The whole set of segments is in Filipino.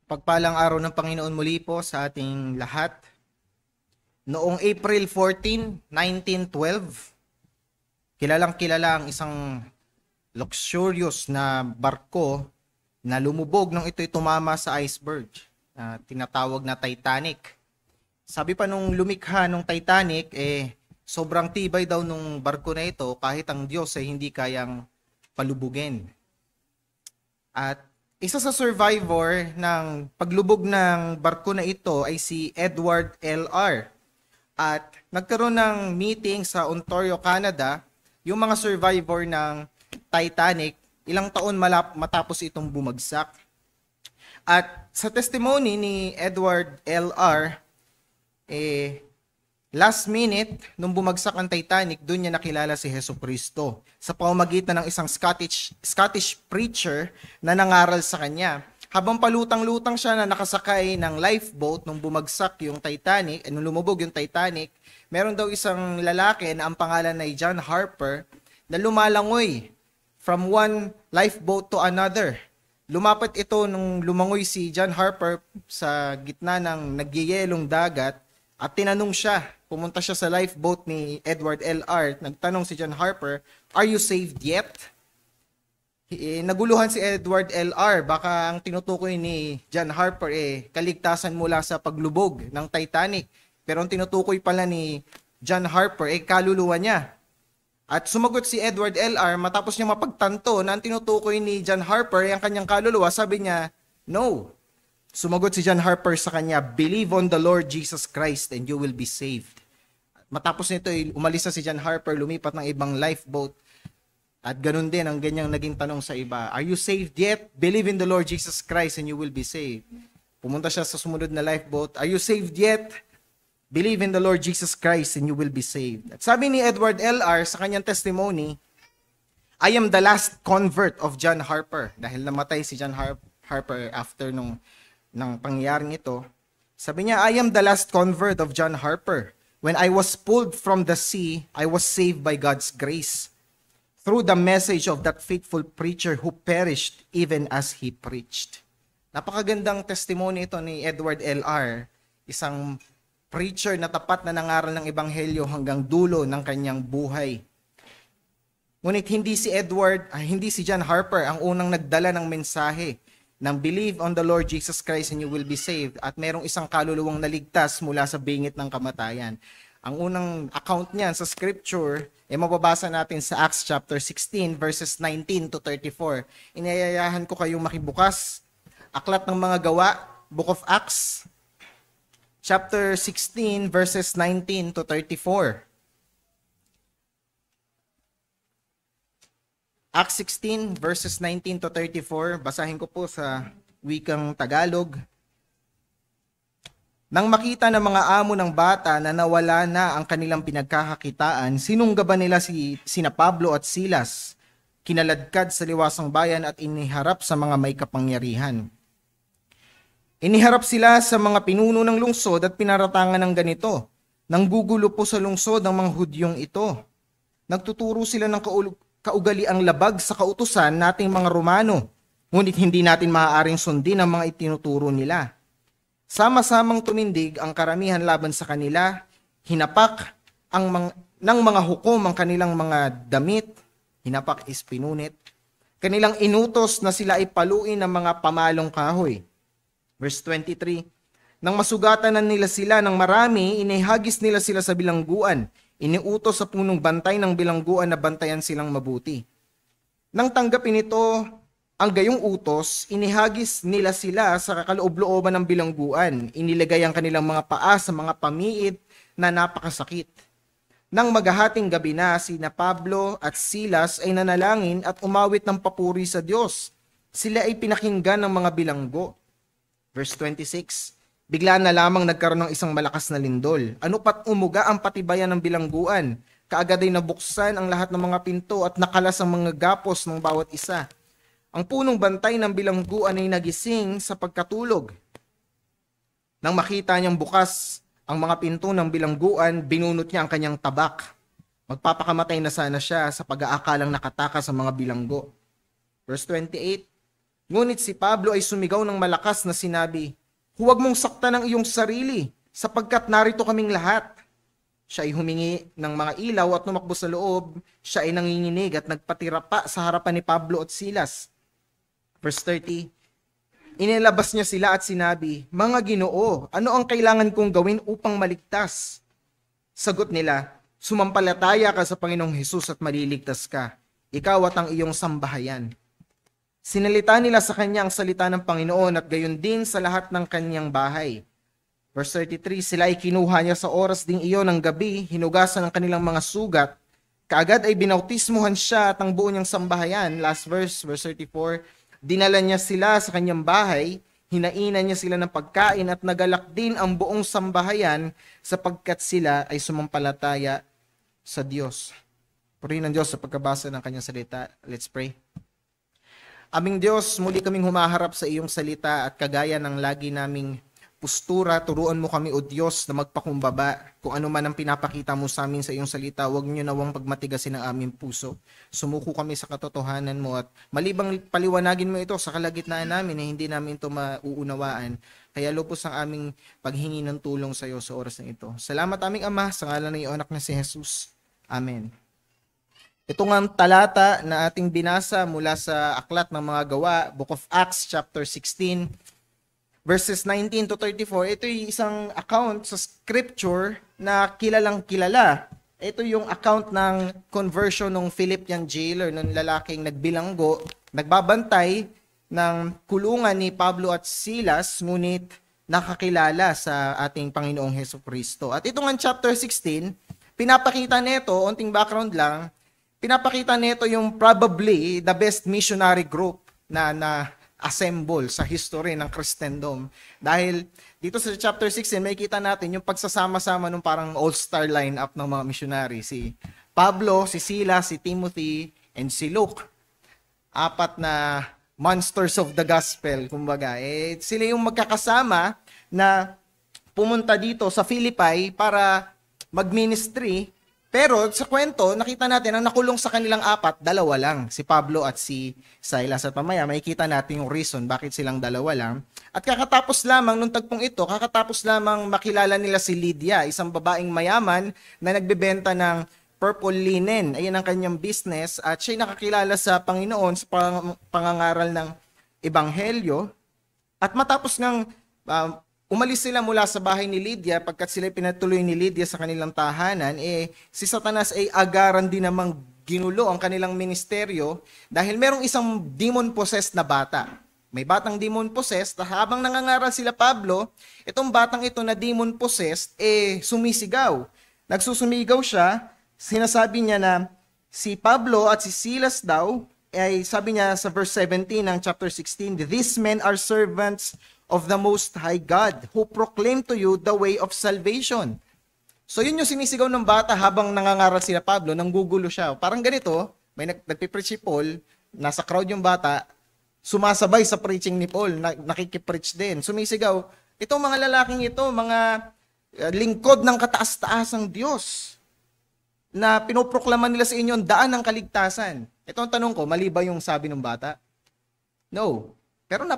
Pagpalang araw ng Panginoon muli po sa ating lahat. Noong April 14, 1912, kilalang kilala ang isang luxurious na barko na lumubog nung ito'y tumama sa iceberg, tinatawag na Titanic. Sabi pa nung lumikha nung Titanic, sobrang tibay daw nung barko na ito kahit ang Diyos ay hindi kayang palubugin. At isa sa survivor ng paglubog ng barko na ito ay si Edward L.R. At nagkaroon ng meeting sa Ontario, Canada, yung mga survivor ng Titanic, ilang taon matapos itong bumagsak. At sa testimony ni Edward L.R., last minute, nung bumagsak ang Titanic, doon niya nakilala si Jesucristo sa pamamagitan ng isang Scottish preacher na nangaral sa kanya. Habang palutang-lutang siya na nakasakay ng lifeboat nung bumagsak yung Titanic, nung lumubog yung Titanic, meron daw isang lalaki na ang pangalan ay John Harper na lumalangoy from one lifeboat to another. Lumapat ito nung lumangoy si John Harper sa gitna ng nagyayelong dagat at tinanong siya. Pumunta siya sa lifeboat ni Edward L.R. Nagtanong si John Harper, "Are you saved yet?" Naguluhan si Edward L.R. Baka ang tinutukoy ni John Harper kaligtasan mula sa paglubog ng Titanic. Pero ang tinutukoy pala ni John Harper kaluluwa niya. At sumagot si Edward L.R. matapos niya mapagtanto na ang tinutukoy ni John Harper ang kanyang kaluluwa. Sabi niya, "No." Sumagot si John Harper sa kanya, "Believe on the Lord Jesus Christ and you will be saved." Matapos nito, umalis na si John Harper, lumipat ng ibang lifeboat. At ganun din ang ganyang naging tanong sa iba. "Are you saved yet? Believe in the Lord Jesus Christ and you will be saved." Pumunta siya sa sumunod na lifeboat. "Are you saved yet? Believe in the Lord Jesus Christ and you will be saved." At sabi ni Edward L.R. sa kanyang testimony, "I am the last convert of John Harper." Dahil namatay si John Harper after ng pangyayaring ito. Sabi niya, "I am the last convert of John Harper. When I was pulled from the sea, I was saved by God's grace through the message of that faithful preacher who perished even as he preached." Napakagandang testimony ito ni Edward L.R., isang preacher na tapat na nangaral ng ebanghelyo hanggang dulo ng kanyang buhay. Ngunit hindi si John Harper ang unang nagdala ng mensahe ng "Believe on the Lord Jesus Christ and you will be saved" at merong isang kaluluwang naligtas mula sa bingit ng kamatayan. Ang unang account niyan sa scripture mababasa natin sa Acts chapter 16 verses 19 to 34. Inayayahan ko kayong makibukas. Aklat ng mga Gawa, Book of Acts, chapter 16 verses 19 to 34. Acts 16 verses 19 to 34, basahin ko po sa wikang Tagalog. "Nang makita ng mga amo ng bata na nawala na ang kanilang pinagkakakitaan, sinunggaban nila sina Pablo at Silas, kinaladkad sa liwasang bayan at iniharap sa mga may kapangyarihan. Iniharap sila sa mga pinuno ng lungsod at pinaratangan ng ganito, nanggugulo po sa lungsod ang mga Hudyong ito. Nagtuturo sila ng kaugaliang labag sa kautusan nating mga Romano, ngunit hindi natin maaaring sundin ang mga itinuturo nila. Sama-samang tumindig ang karamihan laban sa kanila, hinapak ng mga hukom ang kanilang mga damit, hinapak is pinunit, kanilang inutos na sila ay paluin ng mga pamalong kahoy." Verse 23, "Nang masugatan na nila sila ng marami, inihagis nila sila sa bilangguan, iniutos sa punong bantay ng bilangguan na bantayan silang mabuti. Nang tanggapin ito ang gayong utos, inihagis nila sila sa kaloob-looban ng bilangguan, inilagay ang kanilang mga paa sa mga pamiit na napakasakit. Nang maghahating gabi na, sina Pablo at Silas ay nanalangin at umawit ng papuri sa Diyos. Sila ay pinakinggan ng mga bilanggo." Verse 26, "Bigla na lamang nagkaroon ng isang malakas na lindol. Ano pat umuga ang patibayan ng bilangguan. Kaagad ay nabuksan ang lahat ng mga pinto at nakalas ang mga gapos ng bawat isa. Ang punong bantay ng bilangguan ay nagising sa pagkatulog. Nang makita niyang bukas ang mga pinto ng bilangguan, binunot niya ang kanyang tabak. Magpapakamatay na sana siya sa pag-aakalang nakatakas sa mga bilanggo." Verse 28, Ngunit si Pablo ay sumigaw ng malakas na sinabi, "Huwag mong saktan ang iyong sarili, sapagkat narito kaming lahat." Siya ay humingi ng mga ilaw at tumakbo sa loob. Siya ay nanginginig at nagpatira pa sa harapan ni Pablo at Silas. Verse 30, inilabas niya sila at sinabi, "Mga Ginoo, ano ang kailangan kong gawin upang maligtas?" Sagot nila, "Sumampalataya ka sa Panginoong Hesus at maliligtas ka, ikaw at ang iyong sambahayan." Sinalita nila sa kanya ang salita ng Panginoon at gayon din sa lahat ng kanyang bahay. Verse 33, sila ay kinuha niya sa oras ding iyon ng gabi, hinugasan ang kanilang mga sugat. Kaagad ay binautismuhan siya at ang buo niyang sambahayan. Last verse, verse 34, dinala niya sila sa kanyang bahay, hinainan niya sila ng pagkain at nagalak din ang buong sambahayan sapagkat sila ay sumampalataya sa Diyos. Purihin ng Diyos sa pagkabasa ng kanyang salita. Let's pray. Aming Diyos, muli kaming humaharap sa iyong salita at kagaya ng lagi naming postura, turuan mo kami o Diyos na magpakumbaba. Kung ano man ang pinapakita mo sa amin sa iyong salita, huwag niyo nawang pagmatigasin ang aming puso. Sumuko kami sa katotohanan mo at malibang paliwanagin mo ito sa kalagitnaan namin na hindi namin ito mauunawaan. Kaya lupos ang aming paghingi ng tulong sa iyo sa oras na ito. Salamat aming Ama, sa ngalan ng iyong anak na si Jesus. Amen. Ito nga ang talata na ating binasa mula sa Aklat ng Mga Gawa, Book of Acts, chapter 16, verses 19 to 34. Ito yung isang account sa scripture na kilalang kilala. Ito yung account ng conversion ng Philippian jailer, ng lalaking nagbilanggo, nagbabantay ng kulungan ni Pablo at Silas, ngunit nakakilala sa ating Panginoong Hesukristo. At ito nga chapter 16, pinapakita nito, onting background lang, pinapakita nito yung probably the best missionary group na assemble sa history ng Christendom. Dahil dito sa chapter 16, may kita natin yung pagsasama-sama ng parang all-star lineup ng mga missionary. Si Pablo, si Silas, si Timothy, and si Luke. Apat na monsters of the gospel, kumbaga. Sila yung magkakasama na pumunta dito sa Philippi para mag-ministry. Pero sa kwento, nakita natin ang nakulong sa kanilang apat, dalawa lang, si Pablo at si Silas. At mamaya, makikita natin yung reason bakit silang dalawa lang. At kakatapos lamang nung tagpong ito, kakatapos lamang makilala nila si Lydia, isang babaeng mayaman na nagbebenta ng purple linen. Ayan ang kanyang business at siya'y nakakilala sa Panginoon sa pangangaral ng Ebanghelyo. At matapos ng umalis sila mula sa bahay ni Lydia, pagkat sila pinatuloy ni Lydia sa kanilang tahanan, si Satanas ay agaran din namang ginulo ang kanilang ministeryo dahil merong isang demon-possessed na bata. May batang demon-possessed, habang nangangaral sila Pablo, itong batang ito na demon-possessed, sumisigaw. Nagsusumigaw siya, sinasabi niya na si Pablo at si Silas daw, ay sabi niya sa verse 17 ng chapter 16, "These men are servants of the Most High God, who proclaim to you the way of salvation." So yun yung sinisigaw ng bata habang nangangaral sila Pablo, nanggugulo siya. Parang ganito, may nagpipreach si Paul, nasa crowd yung bata, sumasabay sa preaching ni Paul, nakikipreach din, sumisigaw. Itong mga lalaking ito, mga lingkod ng kataas-taasang Diyos, na pinoproklaman nila sa inyo ang daan ng kaligtasan. Ito ang tanong ko, mali ba yung sabi ng bata? No. Pero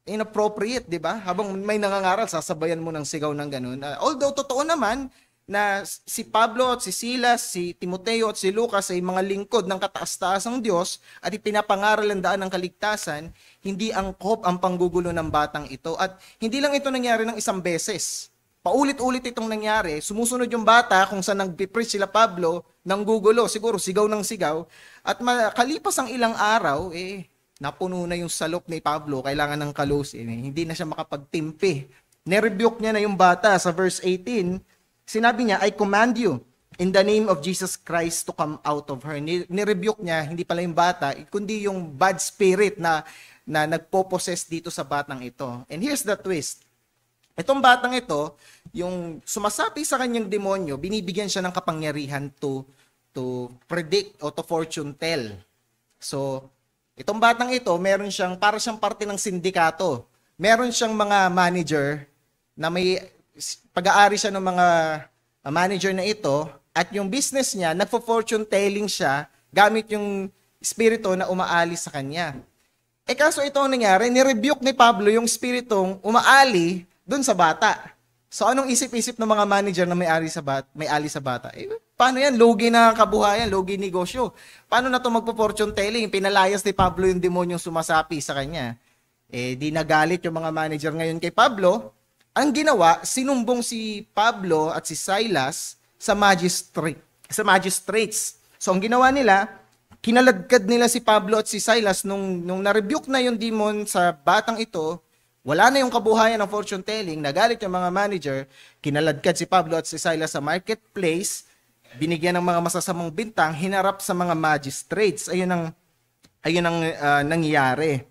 inappropriate, di ba? Habang may nangangaral, sasabayan mo ng sigaw ng ganun. Although, totoo naman na si Pablo at si Silas, si Timoteo at si Lucas ay mga lingkod ng kataas-taasang Diyos at ipinapangaral ang daan ng kaligtasan, hindi angkop ang panggugulo ng batang ito. At hindi lang ito nangyari ng isang beses. Paulit-ulit itong nangyari. Sumusunod yung bata kung saan nag-preach sila Pablo, nanggugulo, siguro sigaw ng sigaw. At makalipas ang ilang araw, napuno na yung salop ni Pablo, kailangan ng kalusin. Hindi na siya makapagtimpi. Nirebuke niya na yung bata sa verse 18. Sinabi niya, "I command you in the name of Jesus Christ to come out of her." Nirebuke niya, hindi pala yung bata, kundi yung bad spirit na nagpo-possess dito sa batang ito. And here's the twist. Itong batang ito, yung sumasapi sa kanyang demonyo, binibigyan siya ng kapangyarihan to predict o to fortune tell. So, itong batang ito, meron siyang, para siyang parte ng sindikato. Meron siyang mga manager na may pag-aari siya ng mga manager na ito at yung business niya, nagfo-fortune telling siya gamit yung espiritu na umaalis sa kanya. Kaso ito ang nangyari, nirebuke ni Pablo yung spiritong umaali dun sa bata. So anong isip-isip ng mga manager na may ali sa bata? Paano yan? Logi na kabuhayan, logi negosyo. Paano na to magpo-fortune telling? Pinalayas ni Pablo yung demonyong sumasapi sa kanya. Di nagalit yung mga manager ngayon kay Pablo. Ang ginawa, sinumbong si Pablo at si Silas sa magistrates. So ang ginawa nila, kinaladkad nila si Pablo at si Silas nung na-rebuke na yung demon sa batang ito, wala na yung kabuhayan ng fortune telling, nagalit yung mga manager, kinaladkad si Pablo at si Silas sa marketplace, binigyan ng mga masasamang bintang, hinarap sa mga magistrates. Ayun ang nangyari.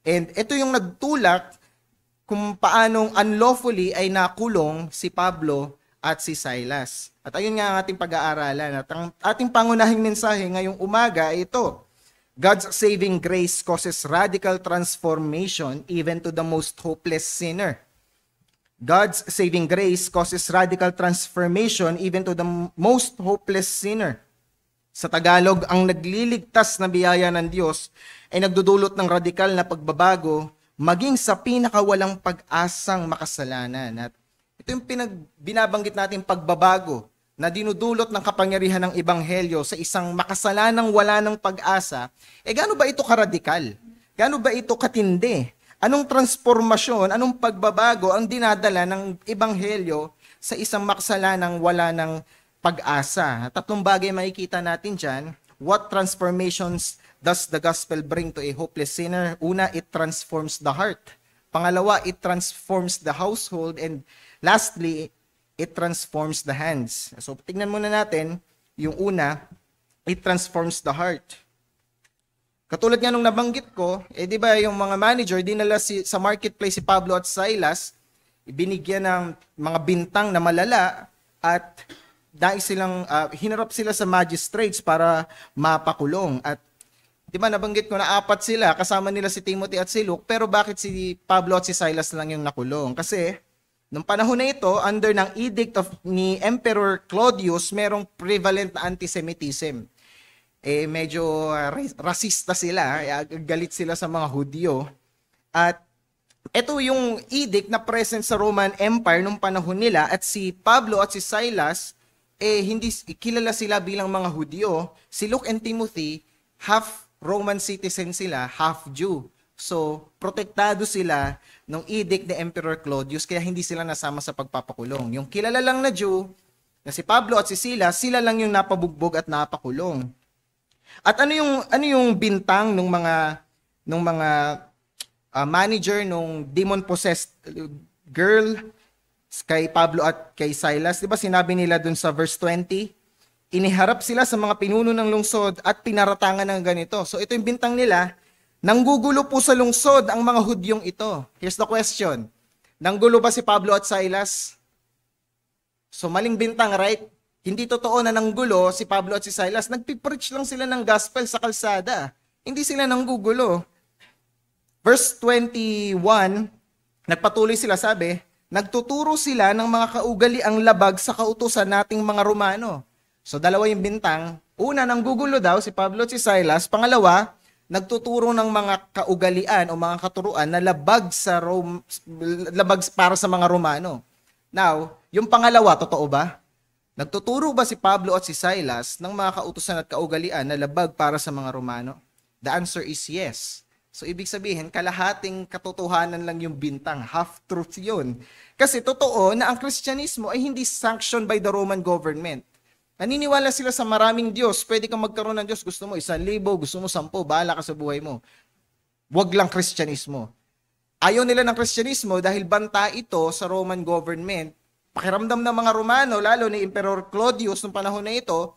And ito yung nagtulak kung paanong unlawfully ay nakulong si Pablo at si Silas. At ayun nga ang ating pag-aaralan. At ang ating pangunahing mensahe ngayong umaga ay ito. God's saving grace causes radical transformation even to the most hopeless sinner. God's saving grace causes radical transformation even to the most hopeless sinner. Sa Tagalog, ang nagliligtas na biyaya ng Diyos ay nagdudulot ng radikal na pagbabago maging sa pinakawalang pag-asang makasalanan. At ito yung binabanggit natin pagbabago na dinudulot ng kapangyarihan ng Ebanghelyo sa isang makasalanang wala ng pag-asa. Gaano ba ito karadikal? Gaano ba ito katindi? Anong transformasyon, anong pagbabago ang dinadala ng Ebanghelyo sa isang makasalanang wala ng pag-asa? Tatlong bagay makikita natin dyan. What transformations does the gospel bring to a hopeless sinner? Una, it transforms the heart. Pangalawa, it transforms the household. And lastly, it transforms the hands. So, tingnan muna natin yung una, it transforms the heart. Katulad nga nung nabanggit ko, di ba yung mga manager, dinala sa marketplace si Pablo at Silas, binigyan ng mga bintang na malala at hinarap sila sa magistrates para mapakulong. At di ba nabanggit ko na 4 sila, kasama nila si Timothy at si Luke, pero bakit si Pablo at si Silas lang yung nakulong? Kasi nung panahon na ito, under ng edict ni Emperor Claudius, merong prevalent na antisemitism. Medyo rasista sila, galit sila sa mga Hudyo. At ito yung edict na present sa Roman Empire nung panahon nila, at si Pablo at si Silas, hindi kilala sila bilang mga Hudyo. Si Luke and Timothy, half Roman citizen sila, half Jew. So, protektado sila ng edict ni Emperor Claudius, kaya hindi sila nasama sa pagpapakulong. Yung kilala lang na Jew, na si Pablo at si Silas, sila lang yung napabugbog at napakulong. At ano yung bintang ng mga manager nung demon-possessed girl kay Pablo at kay Silas? Di ba sinabi nila dun sa verse 20? Iniharap sila sa mga pinuno ng lungsod at pinaratangan ng ganito. So ito yung bintang nila. Nanggugulo po sa lungsod ang mga Hudyong ito. Here's the question. Nanggulo ba si Pablo at Silas? So maling bintang, right? Hindi totoo na nanggulo si Pablo at si Silas. Nagpipreach lang sila ng gospel sa kalsada. Hindi sila nanggugulo. Verse 21, nagpatuloy sila, sabi, nagtuturo sila ng mga kaugaliang labag sa kautusan nating mga Romano. So dalawa yung bintang. Una, nanggugulo daw si Pablo at si Silas. Pangalawa, nagtuturo ng mga kaugalian o mga katuruan na labag para sa mga Romano. Now, yung pangalawa, totoo ba? Nagtuturo ba si Pablo at si Silas ng mga kautusan at kaugalian na labag para sa mga Romano? The answer is yes. So, ibig sabihin, kalahating katotohanan lang yung bintang. Half-truth yun. Kasi totoo na ang Kristyanismo ay hindi sanctioned by the Roman government. Naniniwala sila sa maraming Diyos. Pwede kang magkaroon ng Diyos. Gusto mo 1,000, gusto mo 10, bahala ka sa buhay mo. Wag lang Kristyanismo. Ayaw nila ng Kristyanismo dahil banta ito sa Roman government. Pakiramdam ng mga Romano, lalo ni Emperor Claudius nung panahon na ito,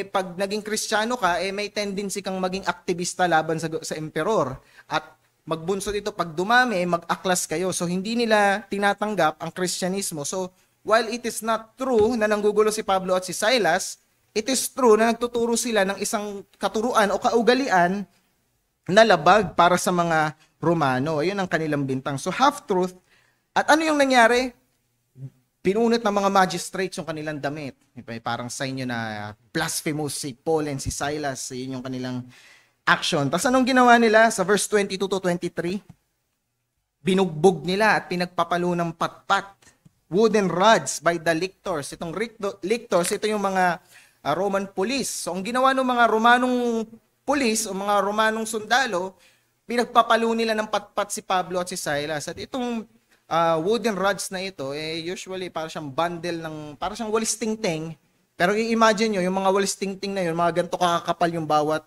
pag naging Kristiyano ka, may tendency kang maging aktivista laban sa emperor. At magbunsod ito, pag dumami, mag-aklas kayo. So, hindi nila tinatanggap ang Kristyanismo. So, while it is not true na nanggugulo si Pablo at si Silas, it is true na nagtuturo sila ng isang katuruan o kaugalian na labag para sa mga Romano. Ayun ang kanilang bintang. So, half-truth. At ano yung nangyari? Pinunit ng mga magistrates yung kanilang damit. Parang sign nyo na blasphemous si Paul and si Silas. Yun yung kanilang action. Tapos anong ginawa nila sa verse 22 to 23? Binugbog nila at pinagpapalo ng patpat, wooden rods by the lictors. Itong lictors, ito yung mga Roman police. So ang ginawa ng mga Romanong police o mga Romanong sundalo, pinagpapalo nila ng patpat si Pablo at si Silas. At itong wooden rods na ito, usually para siyang bundle ng, para siyang walis tingting. Pero i-imagine nyo, yung mga walis tingting na yun, mga ganito kakapal yung bawat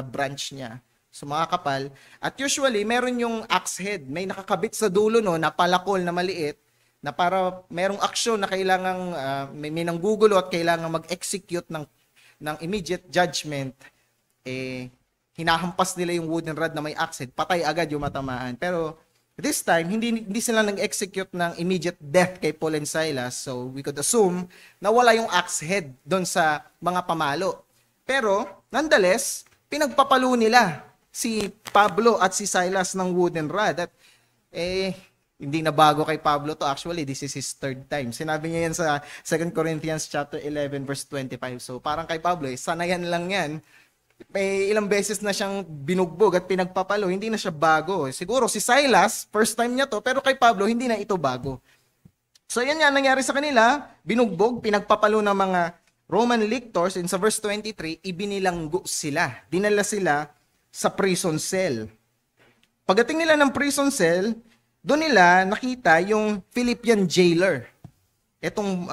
branch niya. So mga kapal. At usually, meron yung axe head. May nakakabit sa dulo no, na palakol na maliit, na para merong aksyon na kailangang may nanggugulo at kailangang mag-execute ng immediate judgment, hinahampas nila yung wooden rod na may axe head, patay agad yung matamaan. Pero this time, hindi sila nag-execute ng immediate death kay Paul and Silas. So we could assume na wala yung axe head doon sa mga pamalo. Pero nonetheless, pinagpapalo nila si Pablo at si Silas ng wooden rod. At hindi na bago kay Pablo to. Actually, this is his third time. Sinabi niya yan sa 2 Corinthians chapter 11 verse 25. So parang kay Pablo, sanayan lang yan. May ilang beses na siyang binugbog at pinagpapalo. Hindi na siya bago. Siguro si Silas, first time niya to, pero kay Pablo, hindi na ito bago. So yan nga nangyari sa kanila. Binugbog, pinagpapalo ng mga Roman lictors. And sa verse 23, ibinilanggo sila. Dinala sila sa prison cell. Pagdating nila ng prison cell, doon nila nakita yung Philippian jailer. Itong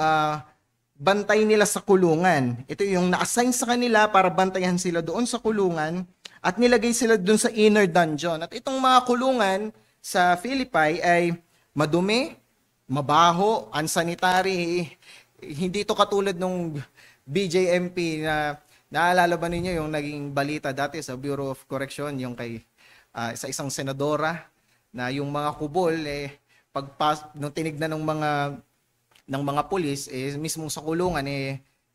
bantay nila sa kulungan. Ito yung na-assign sa kanila para bantayan sila doon sa kulungan at nilagay sila doon sa inner dungeon. At itong mga kulungan sa Philippi ay madumi, mabaho, unsanitary. Hindi ito katulad nung BJMP na naalala ba ninyo yung naging balita dati sa Bureau of Correction, yung kay sa isang senadora na yung mga kubol nung tinignan ng mga pulis mismo sa kulungan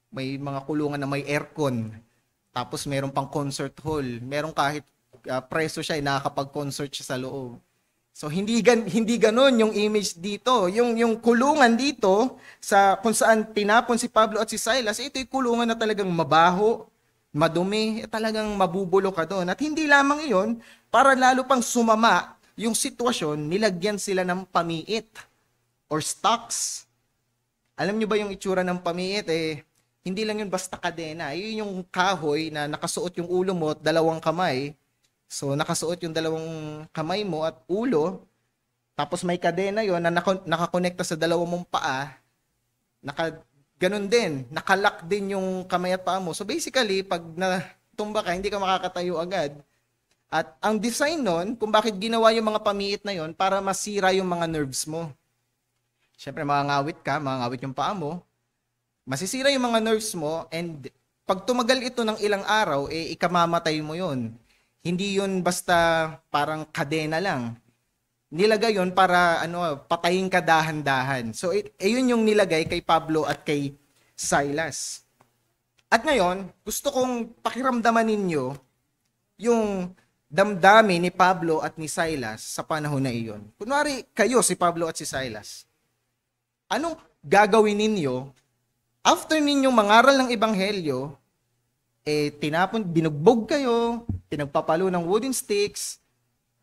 may mga kulungan na may aircon. Tapos meron pang concert hall. Meron kahit preso siya nakakapag-concert siya sa loob. So hindi ganoon yung image dito. Yung kulungan dito sa kung saan tinapon si Pablo at si Silas, ito yung kulungan na talagang mabaho, madumi, talagang mabubulo ka doon. At hindi lamang iyon, para lalo pang sumama yung sitwasyon, nilagyan sila ng pamiit or stocks. Alam nyo ba yung itsura ng pamiit? Hindi lang yun basta kadena. Yun yung kahoy na nakasuot yung ulo mo at dalawang kamay. So nakasuot yung dalawang kamay mo at ulo. Tapos may kadena yon na nakakonekta sa dalawang mong paa. Ganun din. Nakalock din yung kamay at paa mo. So basically, pag natumba ka, hindi ka makakatayo agad. At ang design nun, kung bakit ginawa yung mga pamiit na yon, para masira yung mga nerves mo. Siyempre, mangangawit ka, mangangawit yung paa mo. Masisira yung mga nerves mo, and pag tumagal ito ng ilang araw, ikamamatay mo yon. Hindi yun basta parang kadena lang. Nilagay yun para patayin ka dahan-dahan. So, yun yung nilagay kay Pablo at kay Silas. At ngayon, gusto kong pakiramdaman ninyo yung damdamin ni Pablo at ni Silas sa panahon na iyon. Kunwari, kayo si Pablo at si Silas. Anong gagawin ninyo after ninyong mangaral ng ebanghelyo, binugbog kayo, pinagpapalo ng wooden sticks,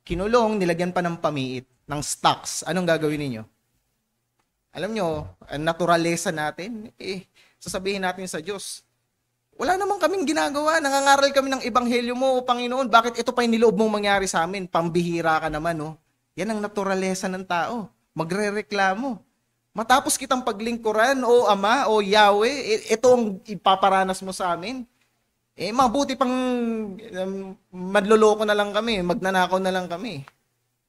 kinulong, nilagyan pa ng pamiit, ng stocks. Anong gagawin ninyo? Alam nyo, ang naturalesa natin, sasabihin natin sa Diyos, wala namang kaming ginagawa, nangangaral kami ng ebanghelyo mo, Panginoon, bakit ito pa yung niloob mong mangyari sa amin? Pambihira ka naman, no? Yan ang naturalesa ng tao. Magrereklamo. Matapos kitang paglingkuran, o Ama, o Yahweh, ito ang ipaparanas mo sa amin. Mabuti pang madloloko na lang kami, magnanakaw na lang kami.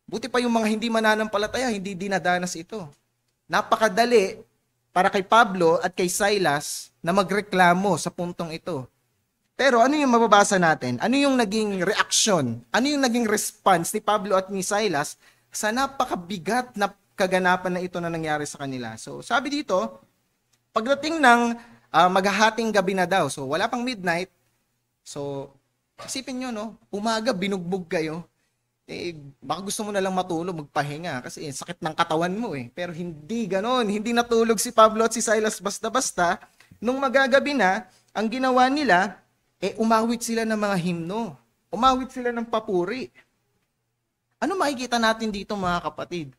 Buti pa yung mga hindi mananampalataya, hindi dinadanas ito. Napakadali para kay Pablo at kay Silas na magreklamo sa puntong ito. Pero ano yung mababasa natin? Ano yung naging reaksyon? Ano yung naging response ni Pablo at ni Silas sa napakabigat na kaganapan na ito na nangyari sa kanila? So sabi dito, pagdating ng maghahating gabi na daw, so wala pang midnight, so isipin nyo, no? Umaga, binugbog kayo. Baka gusto mo na lang matulog, magpahinga kasi sakit ng katawan mo Pero hindi ganon. Hindi natulog si Pablo at si Silas basta-basta. Nung magagabi na, ang ginawa nila, umawit sila ng mga himno. Umawit sila ng papuri. Ano makikita natin dito mga kapatid?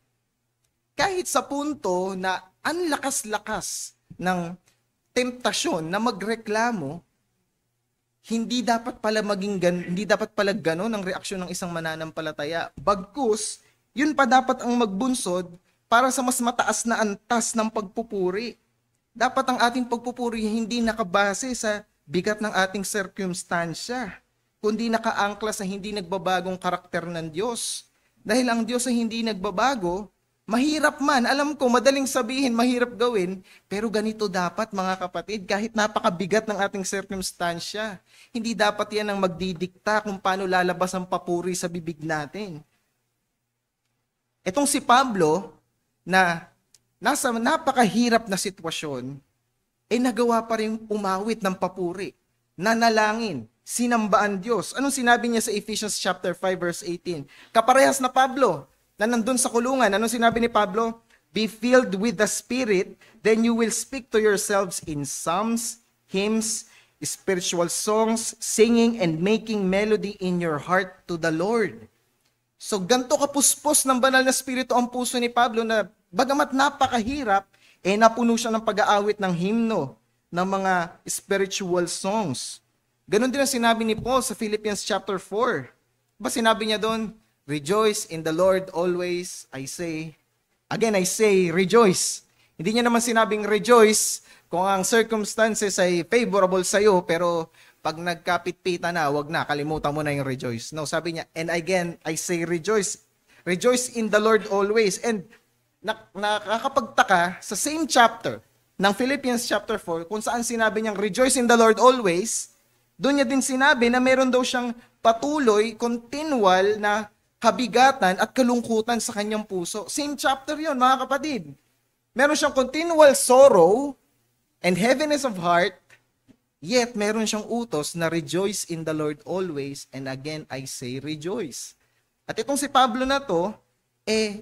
Kahit sa punto na ang lakas-lakas ng temptasyon na magreklamo, hindi dapat pala ganon ang reaksyon ng isang mananampalataya. Bagkus, yun pa dapat ang magbunsod para sa mas mataas na antas ng pagpupuri. Dapat ang ating pagpupuri hindi nakabase sa bigat ng ating circumstansya, kundi nakaangkla sa hindi nagbabagong karakter ng Diyos. Dahil ang Diyos ay hindi nagbabago, mahirap man, alam ko, madaling sabihin, mahirap gawin, pero ganito dapat mga kapatid, kahit napakabigat ng ating circumstansya, hindi dapat yan ang magdidikta kung paano lalabas ang papuri sa bibig natin. Etong si Pablo, na nasa napakahirap na sitwasyon, nagawa pa rin umawit ng papuri, nanalangin, sinambaan Diyos. Anong sinabi niya sa Ephesians chapter 5 verse 18? Kaparehas na Pablo, na nandun sa kulungan. Anong sinabi ni Pablo? Be filled with the Spirit, then you will speak to yourselves in psalms, hymns, spiritual songs, singing and making melody in your heart to the Lord. So ganito kapuspos ng banal na Espiritu ang puso ni Pablo na bagamat napakahirap, napuno siya ng pag-aawit ng himno, ng mga spiritual songs. Ganon din ang sinabi ni Paul sa Philippians chapter 4. Ba sinabi niya doon, rejoice in the Lord always, I say rejoice. Hindi niya naman sinabing rejoice kung ang circumstances ay favorable sa'yo, pero pag nagkapit-pita na, wag na, kalimutan mo na yung rejoice. No, sabi niya, and again, I say rejoice. Rejoice in the Lord always. And nakakapagtaka sa same chapter ng Philippians chapter 4, kung saan sinabi niyang rejoice in the Lord always, doon niya din sinabi na meron daw siyang patuloy, continual na kabigatan at kalungkutan sa kanyang puso. Same chapter yon mga kapatid. Meron siyang continual sorrow and heaviness of heart, yet meron siyang utos na rejoice in the Lord always, and again I say rejoice. At itong si Pablo na to,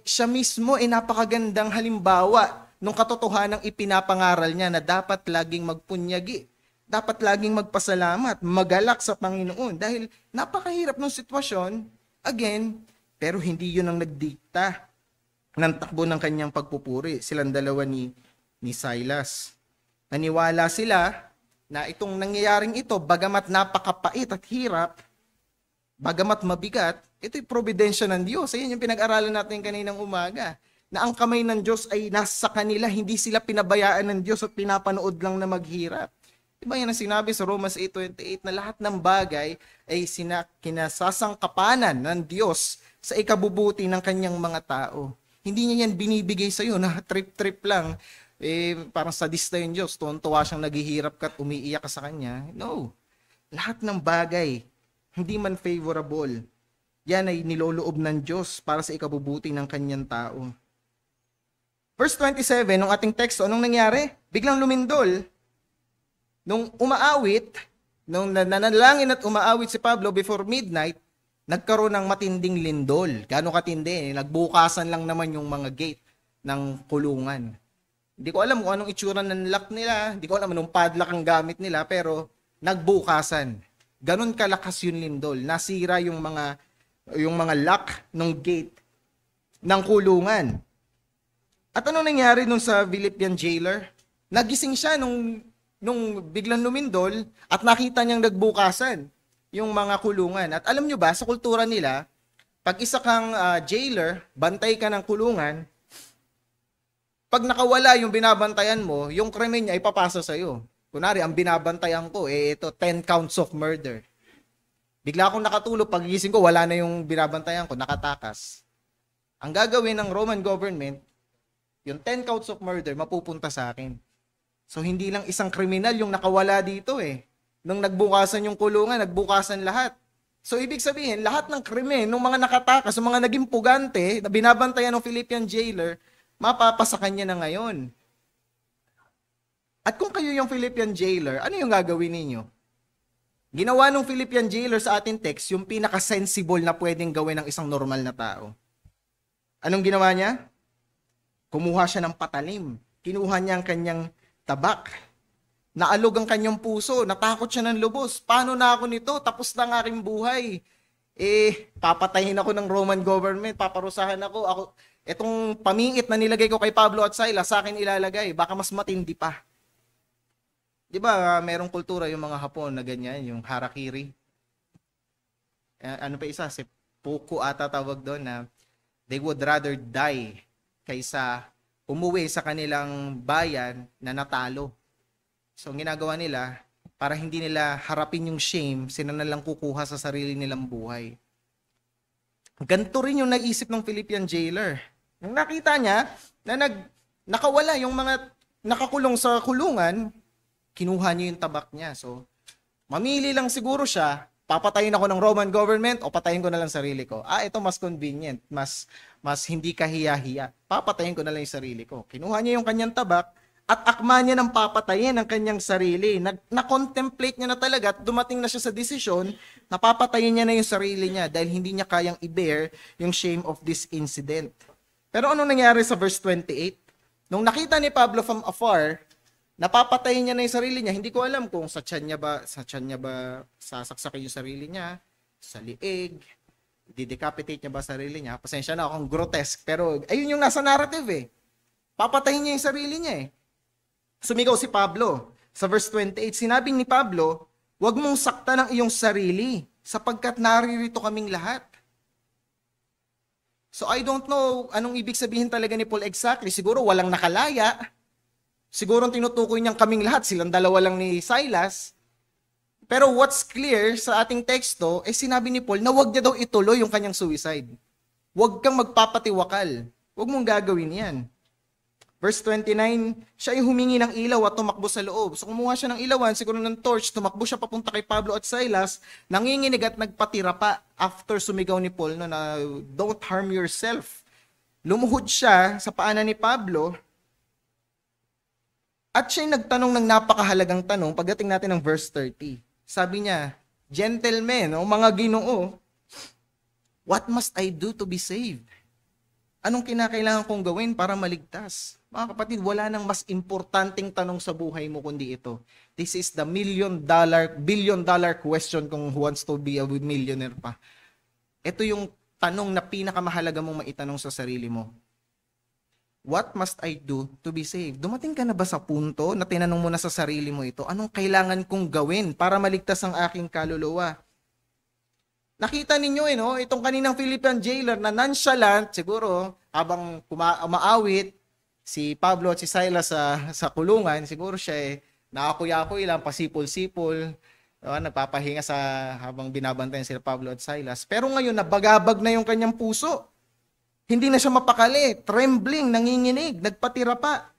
siya mismo napakagandang halimbawa nung katotohanang ipinapangaral niya na dapat laging magpunyagi, dapat laging magpasalamat, magalak sa Panginoon dahil napakahirap ng sitwasyon, again, pero hindi yun ang nagdikta ng takbo ng kanyang pagpupuri. Silang dalawa ni Silas. Naniwala sila na itong nangyayaring ito, bagamat napakapait at hirap, bagamat mabigat, ito'y probidensya ng Diyos. Ayan yung pinag-aralan natin kaninang umaga, na ang kamay ng Diyos ay nasa kanila, hindi sila pinabayaan ng Diyos at pinapanood lang na maghirap. Diba yan ang sinabi sa Romans 8:28 na lahat ng bagay ay kinasasangkapanan ng Diyos sa ikabubuti ng kanyang mga tao. Hindi niya yan binibigay sa iyo na trip-trip lang. Parang sadista yung Diyos, tuwan-tuwa siyang naghihirap ka at umiiyak ka sa kanya. No. Lahat ng bagay, hindi man favorable, yan ay niloloob ng Diyos para sa ikabubuti ng kanyang tao. Verse 27, nung ating teksto, anong nangyari? Biglang lumindol. Nung umaawit, nung nanalangin at umaawit si Pablo before midnight, nagkaroon ng matinding lindol. Gaano katindi? Nagbukasan lang naman yung mga gate ng kulungan. Hindi ko alam kung anong itsura ng lock nila, hindi ko alam anong padlock ang gamit nila, pero nagbukasan. Ganon kalakas yung lindol. Nasira yung mga lock ng gate ng kulungan. At ano nangyari nung sa Philippian jailer? Nagising siya nung biglang lumindol at nakita niyang nagbukasan yung mga kulungan. At alam nyo ba, sa kultura nila, pag isa kang jailer, bantay ka ng kulungan, pag nakawala yung binabantayan mo, yung krimen niya ipapasa sa'yo. Kunwari, ang binabantayan ko, ito, 10 counts of murder. Bigla akong nakatulog, pagigising ko, wala na yung binabantayan ko, nakatakas. Ang gagawin ng Roman government, yung 10 counts of murder, mapupunta sa akin. So, hindi lang isang kriminal yung nakawala dito Nung nagbukasan yung kulungan, nagbukasan lahat. So, ibig sabihin, lahat ng krimen, ng mga nakatakas, ng mga naging pugante, na binabantayan ng Philippian jailer, mapapasa kanya na ngayon. At kung kayo yung Philippian jailer, ano yung gagawin ninyo? Ginawa ng Philippian jailer sa ating text, yung pinaka-sensible na pwedeng gawin ng isang normal na tao. Anong ginawa niya? Kumuha siya ng patalim. Kinuha niya ang kanyang tabak. Naalog ang kanyang puso, natakot siya ng lubos. Paano na ako nito? Tapos na ang aking buhay. Papatayin ako ng Roman government, paparusahan ako. Etong pamingit na nilagay ko kay Pablo at Silas, sa akin ilalagay. Baka mas matindi pa. Di ba, merong kultura yung mga Hapon na ganyan, yung harakiri. Ano pa isa? Seppuku ata tawag doon na they would rather die kaysa umuwi sa kanilang bayan na natalo. So, ang ginagawa nila, para hindi nila harapin yung shame, sila na lang kukuha sa sarili nilang buhay. Ganito rin yung naisip ng Philippian jailer. Nung nakita niya na nakawala yung mga nakakulong sa kulungan, kinuha niya yung tabak niya. So, mamili lang siguro siya, papatayin ako ng Roman government o patayin ko na lang sarili ko. Ito mas convenient, mas hindi kahiya-hiya. Papatayin ko na lang yung sarili ko. Kinuha niya yung kanyang tabak at akma niya ng papatayin ang kanyang sarili. Na-contemplate niya na talaga at dumating na siya sa desisyon na papatayin niya na yung sarili niya dahil hindi niya kayang i-bear yung shame of this incident. Pero anong nangyari sa verse 28? Nung nakita ni Pablo from afar, napapatayin niya na yung sarili niya. Hindi ko alam kung sa tiyan niya ba sasaksakin yung sarili niya, sa liig, didecapitate niya ba sarili niya. Pasensya na akong grotesque, pero ayun yung nasa narrative eh. Papatayin niya yung sarili niya eh. Sumigaw si Pablo. Sa verse 28, sinabi ni Pablo, "Huwag mong saktan ang iyong sarili, sapagkat naririto kaming lahat." So I don't know anong ibig sabihin talaga ni Paul exactly. Siguro walang nakalaya. Siguro tinutukoy niyang kaming lahat, silang dalawa lang ni Silas. Pero what's clear sa ating teksto, sinabi ni Paul na huwag niya daw ituloy yung kanyang suicide. Huwag kang magpapatiwakal. Huwag mong gagawin yan. Verse 29, siya ay humingi ng ilaw at tumakbo sa loob. So kumuha siya ng ilawan, siguro ng torch, tumakbo siya papunta kay Pablo at Silas, nanginginig at nagpatira pa after sumigaw ni Paul na don't harm yourself. Lumuhod siya sa paanan ni Pablo, at siya'y nagtanong ng napakahalagang tanong pagdating natin ng verse 30. Sabi niya, "Gentlemen, o mga Ginoo, what must I do to be saved?" Anong kinakailangan kong gawin para maligtas? Mga kapatid, wala nang mas importanteng tanong sa buhay mo kundi ito. This is the billion dollar question kung who wants to be a millionaire pa. Ito yung tanong na pinakamahalaga mong maitanong sa sarili mo. What must I do to be saved? Dumating ka na ba sa punto na tinanong mo na sa sarili mo ito? Anong kailangan kong gawin para maligtas ang aking kaluluwa? Nakita ninyo itong kaninang Philippian jailer na nonchalant, siguro habang umaawit si Pablo at si Silas sa kulungan, siguro siya nakakuya-kuy lang, pasipol-sipol, nagpapahinga habang binabantayan sila Pablo at Silas. Pero ngayon, nabagabag na yung kanyang puso. Hindi na siya mapakali, trembling, nanginginig, nagpatira pa.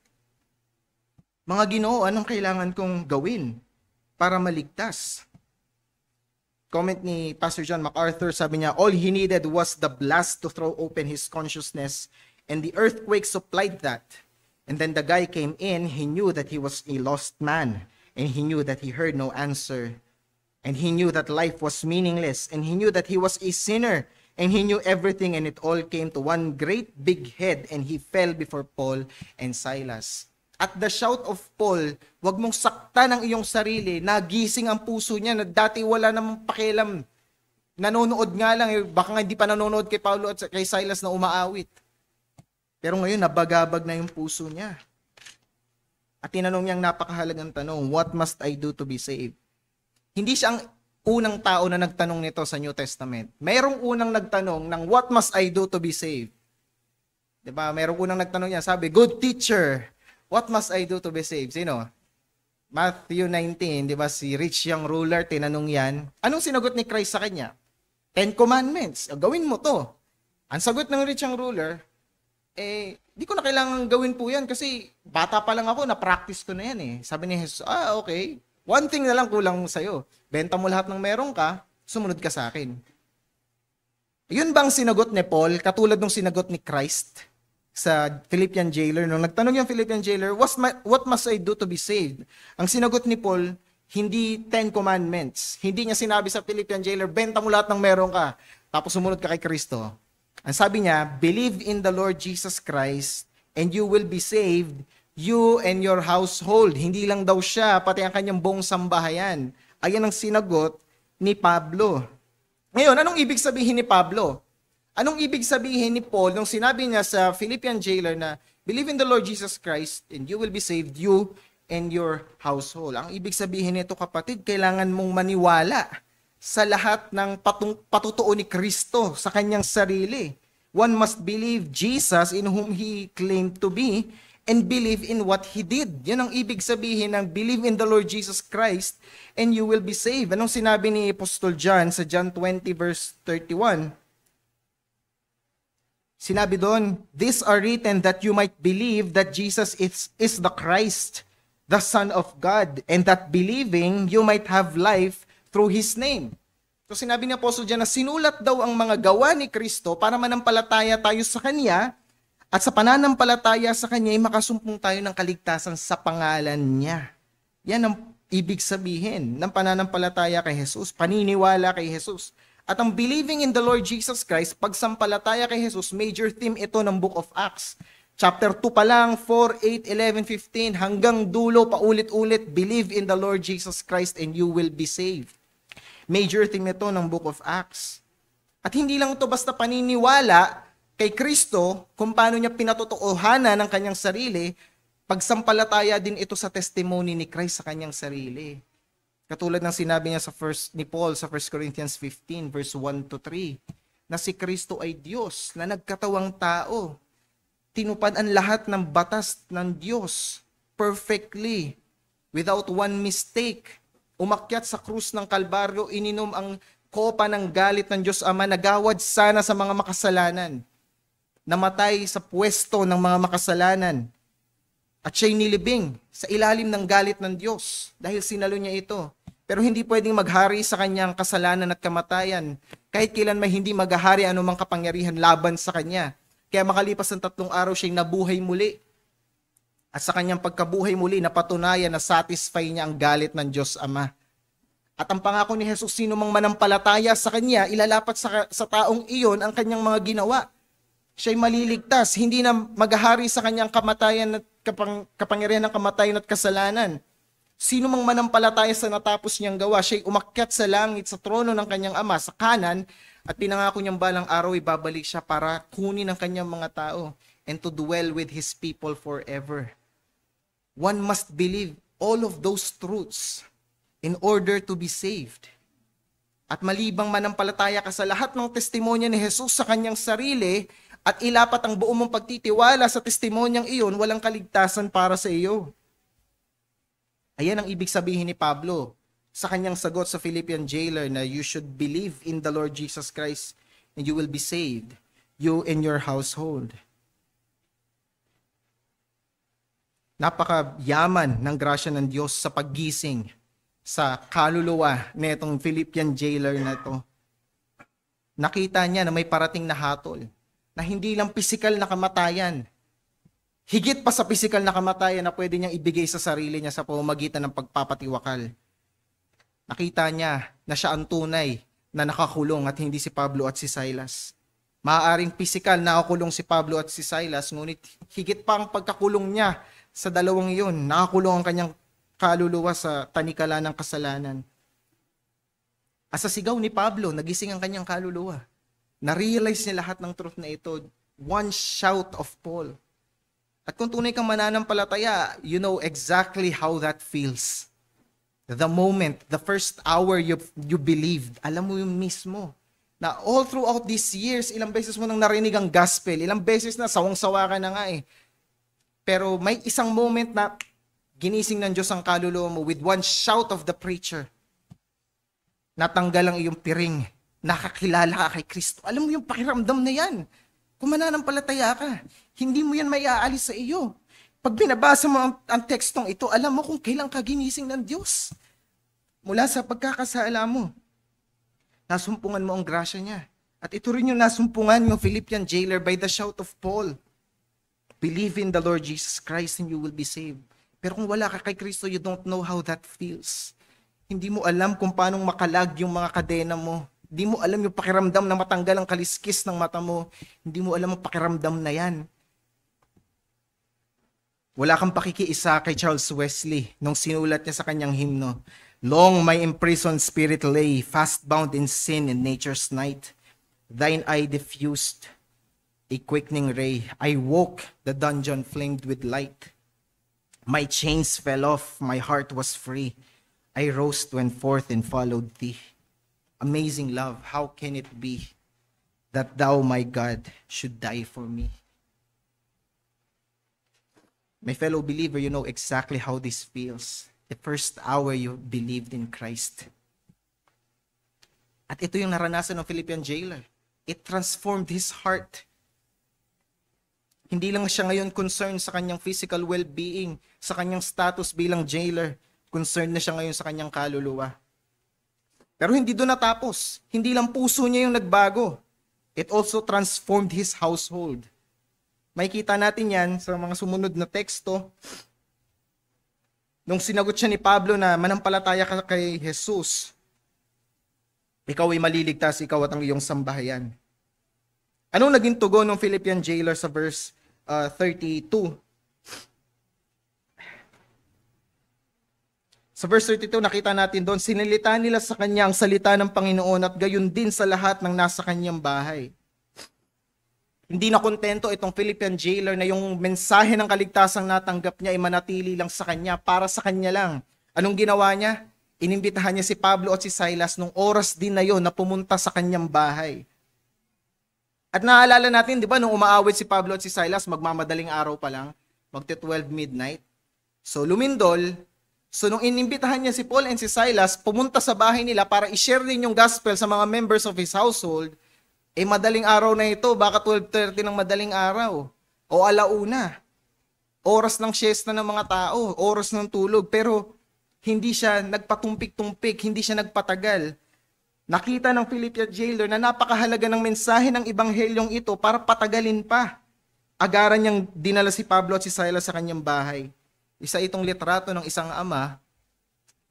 Mga Ginoo, anong kailangan kong gawin para maligtas? Comment ni Pastor John MacArthur, sabi niya, all he needed was the blast to throw open his consciousness, and the earthquake supplied that. And then the guy came in, he knew that he was a lost man, and he knew that he heard no answer, and he knew that life was meaningless, and he knew that he was a sinner, and he knew everything, and it all came to one great big head, and he fell before Paul and Silas. At the shout of Paul, "Huwag mong saktan ang iyong sarili," nagising ang puso niya na dati wala namang pakialam. Nanonood nga lang, baka nga hindi pa nanonood kay Paulo at kay Silas na umaawit. Pero ngayon, nabagabag na yung puso niya. At tinanong niyang napakahalagang tanong, what must I do to be saved? Hindi siya ang unang tao na nagtanong nito sa New Testament. Mayroong unang nagtanong ng what must I do to be saved? Diba? Mayroong unang nagtanong niya, sabi, "Good teacher, what must I do to be saved?" Sino? Matthew 19, di ba? Si rich young ruler, tinanong yan. Anong sinagot ni Christ sa kanya? 10 commandments. Gawin mo to. Ang sagot ng rich young ruler, di ko na kailangan gawin po yan kasi bata pa lang ako, na-practice ko na yan eh. Sabi ni Jesus, okay. One thing na lang kulang sa'yo. Benta mo lahat ng meron ka, sumunod ka sa akin. Yun bang sinagot ni Paul, katulad ng sinagot ni Christ sa Philippian jailer? Nung nagtanong yung Philippian jailer, what must I do to be saved? Ang sinagot ni Paul, hindi 10 commandments. Hindi niya sinabi sa Philippian jailer, benta mo lahat ng meron ka, tapos sumunod ka kay Kristo. Ang sabi niya, believe in the Lord Jesus Christ, and you will be saved, You and your household. Hindi lang daw siya, pati ang kanyang buong sambahayan. Ayan ang sinagot ni Pablo. Ngayon, anong ibig sabihin ni Pablo? Anong ibig sabihin ni Paul nung sinabi niya sa Philippian jailer na, believe in the Lord Jesus Christ and you will be saved, you and your household. Ang ibig sabihin nito, kapatid, kailangan mong maniwala sa lahat ng patutuo ni Kristo sa kanyang sarili. One must believe Jesus in whom He claimed to be and believe in what He did. Yan ang ibig sabihin ng believe in the Lord Jesus Christ and you will be saved. Anong sinabi ni Apostle John sa John 20 verse 31? Sinabi doon, "These are written that you might believe that Jesus is the Christ, the Son of God, and that believing you might have life through His name." So sinabi ni Apostle John na sinulat daw ang mga gawa ni Kristo para manampalataya tayo sa Kanya at sa pananampalataya sa Kanya ay makasumpong tayo ng kaligtasan sa pangalan Niya. Yan ang ibig sabihin ng pananampalataya kay Jesus, paniniwala kay Jesus. At ang believing in the Lord Jesus Christ, pagsampalataya kay Jesus, major theme ito ng Book of Acts. Chapter 2 pa lang, 4, 8, 11, 15, hanggang dulo, paulit-ulit, believe in the Lord Jesus Christ and you will be saved. Major theme ito ng Book of Acts. At hindi lang ito basta paniniwala kay Kristo kung paano niya pinatotohanan ng kanyang sarili, pagsampalataya din ito sa testimony ni Christ sa kanyang sarili. Katulad ng sinabi niya ni Paul sa 1 Corinthians 15 verse 1 to 3, na si Kristo ay Diyos na nagkatawang tao. Tinupad ang lahat ng batas ng Diyos perfectly, without one mistake. Umakyat sa krus ng Kalbaryo, ininom ang kopa ng galit ng Diyos Ama, nagawad sana sa mga makasalanan. Namatay sa pwesto ng mga makasalanan. At siya'y nilibing sa ilalim ng galit ng Diyos dahil sinalo niya ito. Pero hindi pwedeng maghari sa kanyang kasalanan at kamatayan. Kahit kailan may hindi maghahari anumang kapangyarihan laban sa kanya. Kaya makalipas ng 3 araw siya'y nabuhay muli. At sa kanyang pagkabuhay muli, napatunayan na satisfy niya ang galit ng Diyos Ama. At ang pangako ni Jesus, sino mang manampalataya sa kanya, ilalapat sa taong iyon ang kanyang mga ginawa. Siya'y maliligtas, hindi na maghahari sa kanyang kamatayan at kapangyarihan ng kamatayan at kasalanan. Sino mang manampalataya sa natapos niyang gawa, siya'y umakyat sa langit sa trono ng kanyang Ama sa kanan at pinangako niyang balang araw ibabalik siya para kunin ang kanyang mga tao and to dwell with His people forever. One must believe all of those truths in order to be saved. At malibang manampalataya ka sa lahat ng testimonya ni Jesus sa kanyang sarili at ilapat ang buong mong pagtitiwala sa testimonyang iyon, walang kaligtasan para sa iyo. Ayan ang ibig sabihin ni Pablo sa kanyang sagot sa Philippian jailer na you should believe in the Lord Jesus Christ and you will be saved, you and your household. Napakayaman ng grasya ng Diyos sa paggising sa kaluluwa nitong Philippian jailer na ito. Nakita niya na may parating na hatol, na hindi lang pisikal na kamatayan, higit pa sa pisikal na kamatayan na pwede niyang ibigay sa sarili niya sa pamamagitan ng pagpapatiwakal. Nakita niya na siya ang tunay na nakakulong at hindi si Pablo at si Silas. Maaaring pisikal na nakakulong si Pablo at si Silas, ngunit higit pa ang pagkakulong niya sa dalawang iyon, nakakulong ang kanyang kaluluwa sa tanikala ng kasalanan. At sa sigaw ni Pablo, nagising ang kanyang kaluluwa. Na-realize niya lahat ng truth na ito. One shout of Paul. At kung tunay kang mananampalataya, you know exactly how that feels. The moment, the first hour you believed, alam mo yung mismo. Na all throughout these years, ilang beses mo nang narinig ang gospel, ilang beses na sawang-sawa ka na nga eh. Pero may isang moment na ginising ng Diyos ang kaluluwa mo with one shout of the preacher. Natanggal ang iyong piring. Nakakilala ka kay Kristo. Alam mo yung pakiramdam na yan. Kung mananampalataya ka, hindi mo yan may aalis sa iyo. Pag binabasa mo ang tekstong ito, alam mo kung kailan ka ginising ng Diyos. Mula sa pagkakasala mo, nasumpungan mo ang grasya niya. At ito rin yung nasumpungan ng Philippian jailer by the shout of Paul. Believe in the Lord Jesus Christ and you will be saved. Pero kung wala ka kay Kristo, you don't know how that feels. Hindi mo alam kung paano makalag yung mga kadena mo. Hindi mo alam yung pakiramdam na matanggal ang kaliskis ng mata mo. Hindi mo alam ang pakiramdam na yan. Wala kang pakikiisa kay Charles Wesley nung sinulat niya sa kanyang hymno. Long my imprisoned spirit lay, fast bound in sin and nature's night. Thine eye diffused a quickening ray. I woke, the dungeon flamed with light. My chains fell off, my heart was free. I rose, went forth, and followed thee. Amazing love, how can it be that thou, my God, should die for me? My fellow believer, you know exactly how this feels. The first hour you believed in Christ. At ito yung naranasan ng Philippian jailer. It transformed his heart. Hindi lang siya ngayon concerned sa kanyang physical well-being, sa kanyang status bilang jailer. Concerned na siya ngayon sa kanyang kaluluwa. Pero hindi doon natapos. Hindi lang puso niya yung nagbago. It also transformed his household. Makikita natin yan sa mga sumunod na teksto. Nung sinagot siya ni Pablo na manampalataya ka kay Jesus, ikaw ay maliligtas, ikaw at ang iyong sambahayan. Anong naging tugon ng Philippian jailer sa verse 32? Sa verse 32, nakita natin doon, sinilita nila sa kanya ang salita ng Panginoon at gayon din sa lahat ng nasa kanyang bahay. Hindi na kontento itong Philippian jailer na yung mensahe ng kaligtasang natanggap niya ay manatili lang sa kanya, para sa kanya lang. Anong ginawa niya? Inimbitahan niya si Pablo at si Silas nung oras din na yon na pumunta sa kanyang bahay. At naalala natin, di ba, nung umaawit si Pablo at si Silas, magmamadaling araw pa lang, magte-12 midnight. So lumindol, so nung inimbitahan niya si Paul and si Silas, pumunta sa bahay nila para i-share din yung gospel sa mga members of his household, madaling araw na ito, baka 12:30 ng madaling araw. O alauna. Oras ng siesta ng mga tao, oras ng tulog, pero hindi siya nagpatumpik-tumpik, hindi siya nagpatagal. Nakita ng Philippian jailer na napakahalaga ng mensahe ng Ebanghelyong ito para patagalin pa. Agaran niyang dinala si Pablo at si Silas sa kanyang bahay. Isa itong litrato ng isang ama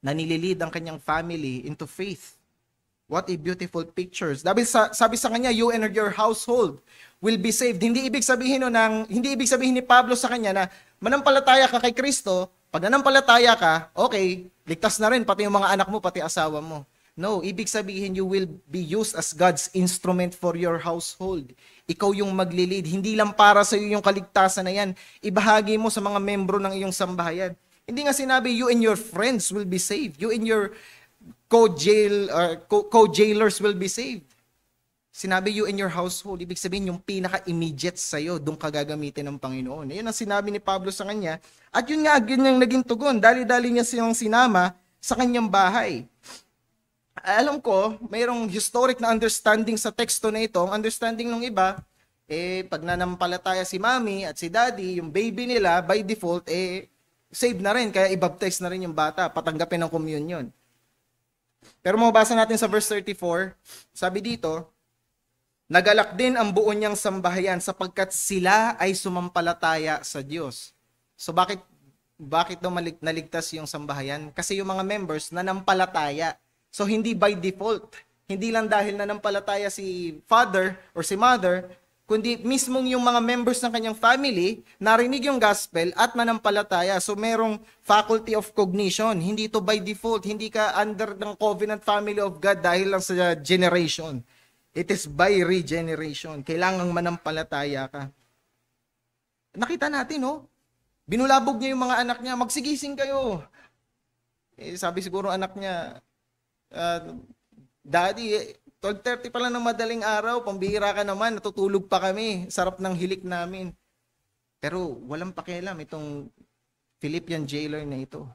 na nililid ang kanyang family into faith. What a beautiful pictures. Sabi sa kanya, you and your household will be saved. Hindi ibig sabihin ni Pablo sa kanya na manampalataya ka kay Kristo, pag nanampalataya ka, okay, ligtas na rin pati yung mga anak mo, pati asawa mo. No, ibig sabihin you will be used as God's instrument for your household. Ikaw yung maglilid. Hindi lang para sa iyo yung kaligtasan na yan. Ibahagi mo sa mga membro ng iyong sambahayan. Hindi nga sinabi you and your friends will be saved. You and your co-jailers will be saved. Sinabi you in your household, ibig sabihin yung pinaka-immediate sa'yo, doon ka gagamitin ng Panginoon. Yun ang sinabi ni Pablo sa kanya. At yun nga, yung naging tugon. Dali-dali niya silang sinama sa kanyang bahay. Alam ko, mayroong historic na understanding sa teksto na ito. Ang understanding ng iba, pag nanampalataya si mommy at si daddy, yung baby nila, by default, saved na rin. Kaya ibaptize na rin yung bata, patanggapin ng communion. Pero mabasa natin sa verse 34, sabi dito, nagalak din ang buo niyang sambahayan sapagkat sila ay sumampalataya sa Diyos. So bakit daw naligtas yung sambahayan? Kasi yung mga members nanampalataya. So hindi by default. Hindi lang dahil nanampalataya si father or si mother, kundi mismong yung mga members ng kanyang family, narinig yung gospel at nanampalataya. So merong faculty of cognition. Hindi to by default. Hindi ka under ng covenant family of God dahil lang sa generation. It is by regeneration. Kailangang manampalataya ka. Nakita natin, no? Binulabog niya yung mga anak niya, magsigising kayo. Sabi siguro anak niya, Daddy, 12:30 pa lang ng madaling araw, pambihira ka naman, natutulog pa kami, sarap ng hilik namin. Pero walang pakialam itong Philippian jailer na ito.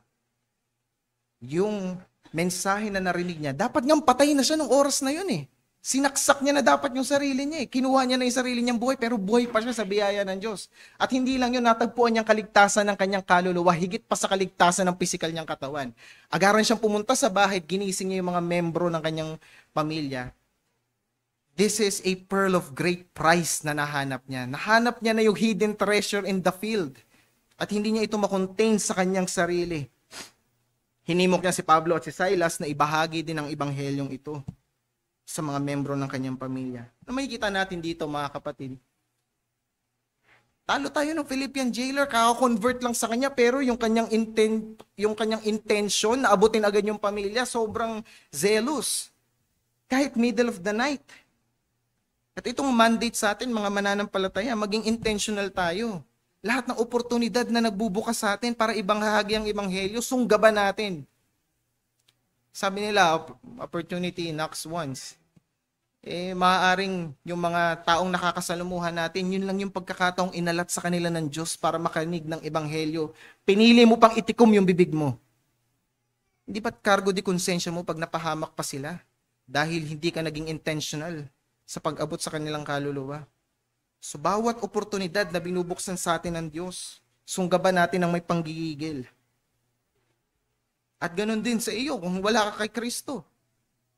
Yung mensahe na narinig niya, dapat ngang patay na siya ng oras na yun eh. Sinaksak niya na dapat yung sarili niya eh. Kinuha niya na yung sarili niyang buhay, pero buhay pa siya sa biyaya ng Diyos. At hindi lang yun, natagpuan niyang kaligtasan ng kanyang kaluluwa, higit pa sa kaligtasan ng pisikal niyang katawan. Agaran siyang pumunta sa bahay, ginising niya yung mga membro ng kanyang pamilya. This is a pearl of great price na nahanap niya. Nahanap niya na yung hidden treasure in the field. At hindi niya ito makontain sa kanyang sarili. Hinimok niya si Pablo at si Silas na ibahagi din ang ebanghelyong ito sa mga membro ng kanyang pamilya. Na makikita natin dito, mga kapatid, Talo tayo ng Philippian jailer, kaka-convert lang sa kanya, pero yung kanyang intention na abutin agad yung pamilya, sobrang zealous. Kahit middle of the night. At itong mandate sa atin, mga mananampalataya, maging intentional tayo. Lahat ng oportunidad na nagbubukas sa atin para ibanghagi ang ebanghelyo, sunggaban natin. Sabi nila, opportunity knocks once. Maaaring yung mga taong nakakasalumuhan natin, yun lang yung pagkakataong inalat sa kanila ng Diyos para makarinig ng ebanghelyo. Pinili mo pang itikom yung bibig mo. Hindi ba't cargo di konsensya mo pag napahamak pa sila? Dahil hindi ka naging intentional sa pag-abot sa kanilang kaluluwa. So bawat oportunidad na binubuksan sa atin ng Diyos, sunggaban natin ng may panggigigil. At ganun din sa iyo kung wala ka kay Kristo.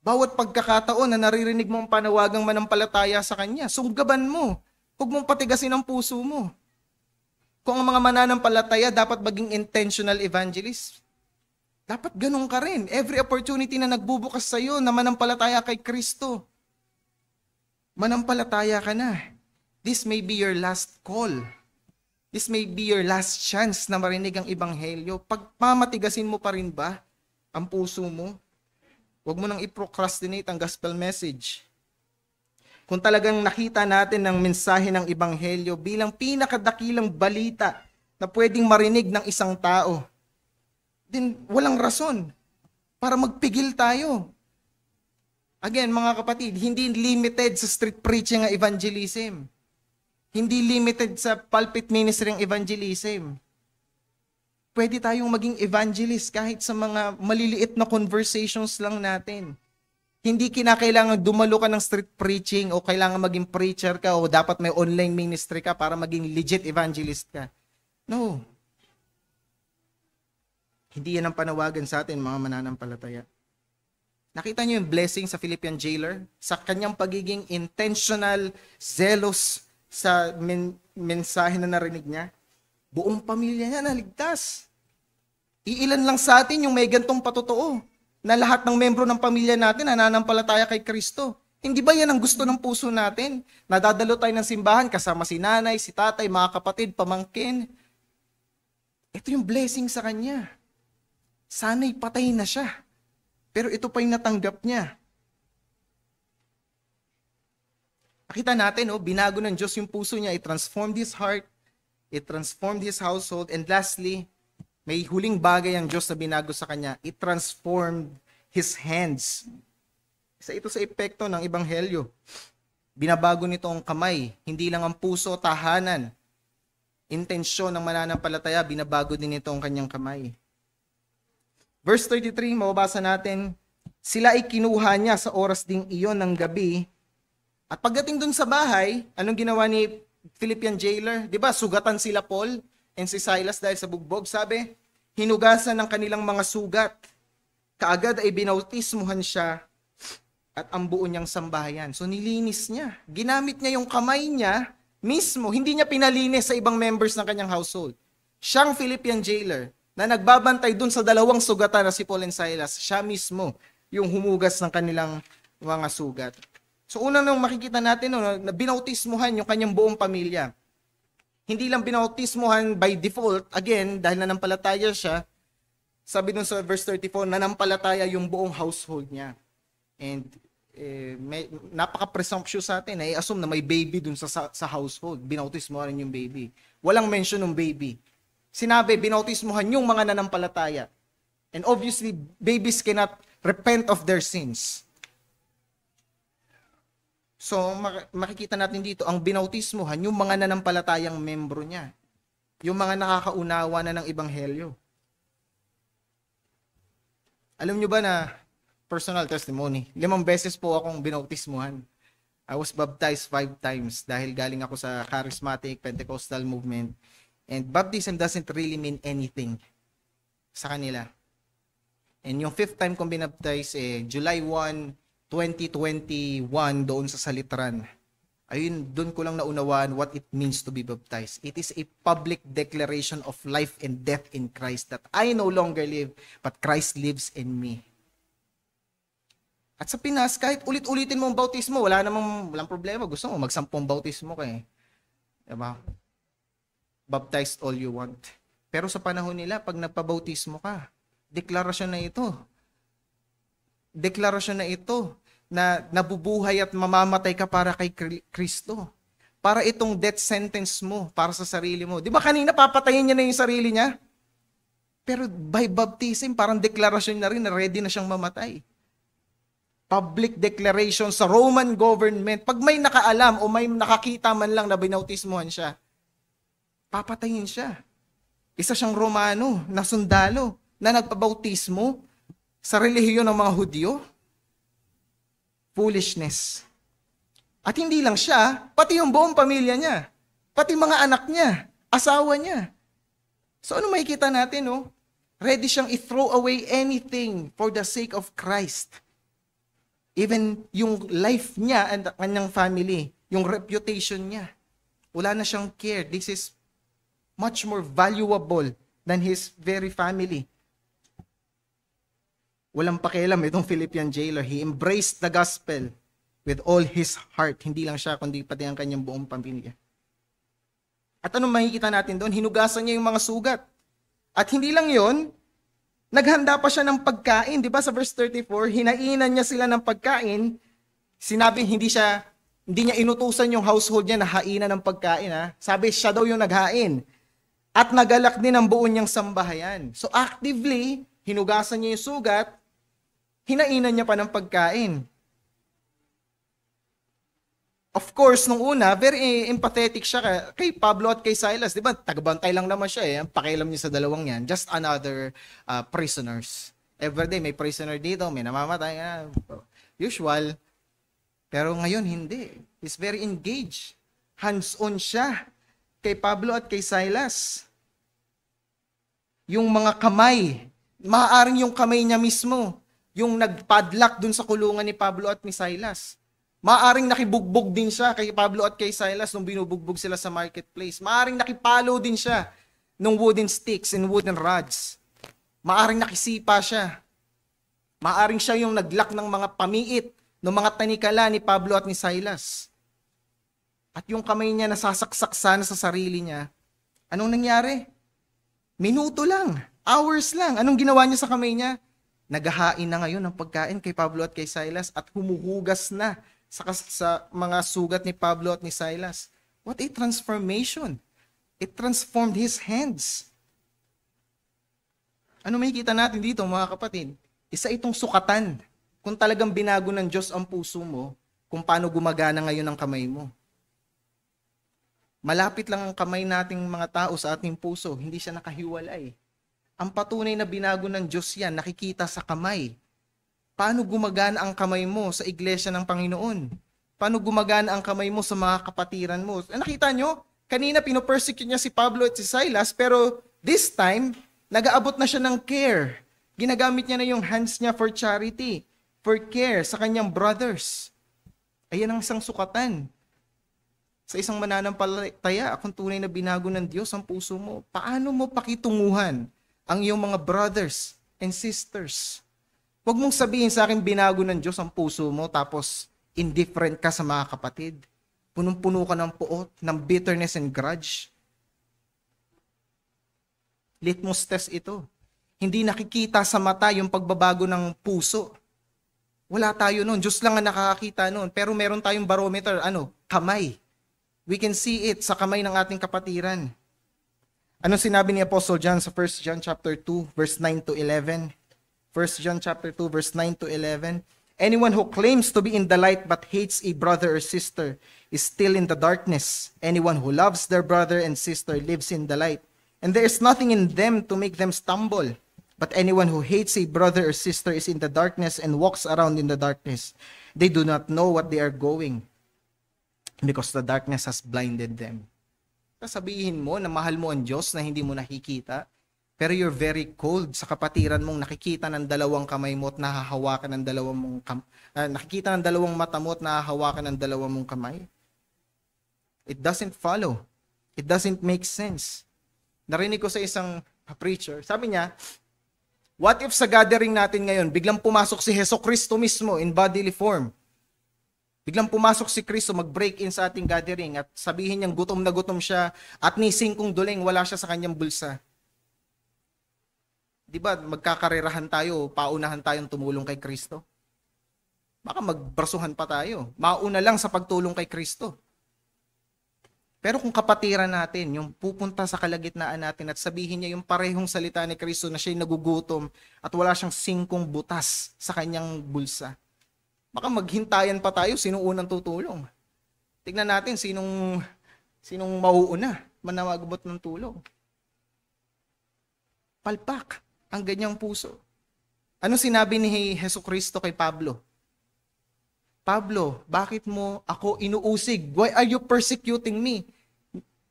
Bawat pagkakataon na naririnig mo ang panawagang manampalataya sa Kanya, sunggaban mo. Huwag mong patigasin ang puso mo. Kung ang mga mananampalataya dapat maging intentional evangelist, dapat ganun ka rin. Every opportunity na nagbubukas sa iyo na manampalataya kay Kristo, manampalataya ka na. This may be your last call. This may be your last chance na marinig ang ebanghelyo. Pagpamatigasin mo pa rin ba ang puso mo? Huwag mo nang i-procrastinate ang gospel message. Kung talagang nakita natin ang mensahe ng ebanghelyo bilang pinakadakilang balita na pwedeng marinig ng isang tao, then walang rason para magpigil tayo. Again, mga kapatid, hindi limited sa street preaching ang evangelism. Hindi limited sa pulpit ministry ang evangelism. Pwede tayong maging evangelist kahit sa mga maliliit na conversations lang natin. Hindi kinakailangan dumalo ka ng street preaching o kailangan maging preacher ka o dapat may online ministry ka para maging legit evangelist ka. No. Hindi yan ang panawagan sa atin, mga mananampalataya. Nakita niyo yung blessing sa Philippian jailer? Sa kanyang pagiging intentional, zealous sa mensahe na narinig niya? Buong pamilya niya naligtas. Iilan lang sa atin yung may gantong patotoo na lahat ng membro ng pamilya natin nananampalataya kay Kristo. Hindi ba yan ang gusto ng puso natin? Nadadalo tayo ng simbahan kasama si nanay, si tatay, mga kapatid, pamangkin. Ito yung blessing sa kanya. Sana'y patay na siya. Pero ito pa yung natanggap niya. Nakita natin, binago ng Diyos yung puso niya. It transformed his heart. It transformed his household. And lastly, may huling bagay ang Diyos na binago sa kanya. It transformed his hands. Isa ito sa epekto ng ebanghelyo. Binabago nito ang kamay. Hindi lang ang puso, tahanan. Intensyon ng mananampalataya, binabago din nito ang kanyang kamay. Verse 33, mababasa natin, sila ay kinuha niya sa oras ding iyon ng gabi. At pagdating dun sa bahay, anong ginawa ni Philippian jailer? Diba, sugatan sila Paul and si Silas dahil sa bugbog. Sabi, hinugasan ng kanilang mga sugat. Kaagad ay binautismuhan siya at ang buo niyang sambahayan. So nilinis niya. Ginamit niya yung kamay niya mismo. Hindi niya pinalinis sa ibang members ng kanyang household. Siyang Philippian jailer na nagbabantay dun sa dalawang sugatan na si Paul and Silas, siya mismo yung humugas ng kanilang mga sugat. So unang nang makikita natin na binautismuhan yung kanyang buong pamilya. Hindi lang binautismuhan by default, again, dahil nanampalataya siya, sabi dun sa verse 34, nanampalataya yung buong household niya. And napaka-presumptuous sa atin, i-assume na may baby dun sa household, binautismuhan yung baby. Walang mention ng baby. Sinabi, binautismuhan yung mga nanampalataya. And obviously, babies cannot repent of their sins. So, makikita natin dito, ang binautismuhan, yung mga nanampalatayang membro niya. Yung mga nakakaunawa na ng ebanghelyo. Alam nyo ba na, personal testimony, 5 beses po akong binautismuhan. I was baptized 5 times dahil galing ako sa charismatic Pentecostal movement. And baptism doesn't really mean anything sa kanila. And yung 5th time kong binaptize, July 1, 2021, doon sa Salitran. Ayun, doon ko lang naunawaan what it means to be baptized. It is a public declaration of life and death in Christ, that I no longer live, but Christ lives in me. At sa Pinas, kahit ulit-ulitin mo ang bautismo, walang problema. Gusto mo, mag-10 bautismo ka eh. Diba? baptized all you want. Pero sa panahon nila, pag nagpabautismo ka, deklarasyon na ito na nabubuhay at mamamatay ka para kay Kristo. Para itong death sentence mo, para sa sarili mo. Di ba kanina papatayin niya na yung sarili niya? Pero by baptism, parang deklarasyon na rin na ready na siyang mamatay. Public declaration sa Roman government. Pag may nakaalam o may nakakita man lang na binautismuhan siya, papatayin siya. Isa siyang Romano na sundalo na nagpabautismo sa relihiyon ng mga Hudyo. Foolishness. At hindi lang siya, pati yung buong pamilya niya, pati mga anak niya, asawa niya. So ano makikita natin, no? Ready siyang i-throw away anything for the sake of Christ. Even yung life niya and kanyang family, yung reputation niya. Wala na siyang care. This is much more valuable than his very family. Walang pakialam itong Philippian jailer. He embraced the gospel with all his heart. Hindi lang siya, kundi pati ang kanyang buong pamilya. At anong makikita natin doon? Hinugasan niya yung mga sugat. At hindi lang yon, naghanda pa siya ng pagkain. Di ba sa verse 34, hinainan niya sila ng pagkain. Sinabing hindi niya inutusan yung household niya na hainan ng pagkain. Ha? Sabi siya daw yung naghain. At nagalak din ang buo niyang sambahayan. So actively, hinugasan niya yung sugat, hinainan niya pa ng pagkain. Of course, nung una, very empathetic siya kay Pablo at kay Silas. Di ba? Tagabantay lang naman siya. Ang pakialam niya sa dalawang yan. Just another prisoners. Everyday may prisoner dito, may namamatay. Usual. Pero ngayon, hindi. He's very engaged. Hands-on siya kay Pablo at kay Silas. Yung mga kamay, maaaring yung kamay niya mismo, yung nagpadlock dun sa kulungan ni Pablo at ni Silas. Maaring nakibugbog din siya kay Pablo at kay Silas nung binubugbog sila sa marketplace. Maaring nakipalo din siya ng wooden sticks and wooden rods. Maaring nakisipa siya. Maaring siya yung naglock ng mga pamiit, ng mga tanikala ni Pablo at ni Silas. At yung kamay niya nasasaksak sana sa sarili niya. Anong nangyari? Minuto lang, hours lang. Anong ginawa niya sa kamay niya? Naghahain na ngayon ng pagkain kay Pablo at kay Silas at humuhugas na sa mga sugat ni Pablo at ni Silas. What a transformation. It transformed his hands. Ano makikita natin dito, mga kapatid? Isa itong sukatan. Kung talagang binago ng Diyos ang puso mo, kung paano gumagana ngayon ang kamay mo. Malapit lang ang kamay nating mga tao sa ating puso, hindi siya nakahiwalay. Ang patunay na binago ng Diyos yan, nakikita sa kamay. Paano gumagana ang kamay mo sa iglesia ng Panginoon? Paano gumagana ang kamay mo sa mga kapatiran mo? Nakita nyo, kanina pinopersecute niya si Pablo at si Silas, pero this time, nag-aabot na siya ng care. Ginagamit niya na yung hands niya for charity, for care sa kanyang brothers. Ayan ang isang sukatan. Sa isang mananampalataya, kung tunay na binago ng Diyos ang puso mo, paano mo pakitunguhan ang iyong mga brothers and sisters? Huwag mong sabihin sa akin binago ng Diyos ang puso mo tapos indifferent ka sa mga kapatid. Punong-puno ka ng puot, ng bitterness and grudge. Litmus test ito. Hindi nakikita sa mata yung pagbabago ng puso. Wala tayo noon. Diyos lang ang nakakakita noon. Pero meron tayong barometer, kamay. We can see it sa kamay ng ating kapatiran. Ano sinabi ni Apostle John sa 1 John chapter 2 verse 9 to 11? 1 John chapter 2 verse 9 to 11. Anyone who claims to be in the light but hates a brother or sister is still in the darkness. Anyone who loves their brother and sister lives in the light. And there is nothing in them to make them stumble. But anyone who hates a brother or sister is in the darkness and walks around in the darkness. They do not know what they are going, because the darkness has blinded them. Sasabihin mo na mahal mo ang Diyos na hindi mo nakikita, pero you're very cold sa kapatiran mong nakikita ng dalawang kamay mo at nahahawakan ng nakikita ng dalawang mata mo at nahahawakan ng dalawang mong kamay. It doesn't follow. It doesn't make sense. Narinig ko sa isang preacher, sabi niya, what if sa gathering natin ngayon, biglang pumasok si Jesucristo mismo in bodily form? Biglang pumasok si Kristo, mag-break in sa ating gathering at sabihin niyang gutom na gutom siya at ni singkong duling wala siya sa kanyang bulsa. Di ba magkakarerahan tayo, paunahan tayong tumulong kay Kristo? Baka magbrasuhan pa tayo. Mauna lang sa pagtulong kay Kristo. Pero kung kapatiran natin, yung pupunta sa kalagitnaan natin at sabihin niya yung parehong salita ni Kristo na siya'y nagugutom at wala siyang singkong butas sa kanyang bulsa, baka maghintayan pa tayo sino unang tutulong. Tignan natin sinong mauuna manamagabot ng tulong. Palpak ang ganyang puso. Ano sinabi ni Jesucristo kay Pablo? Pablo, bakit mo ako inuusig? Why are you persecuting me?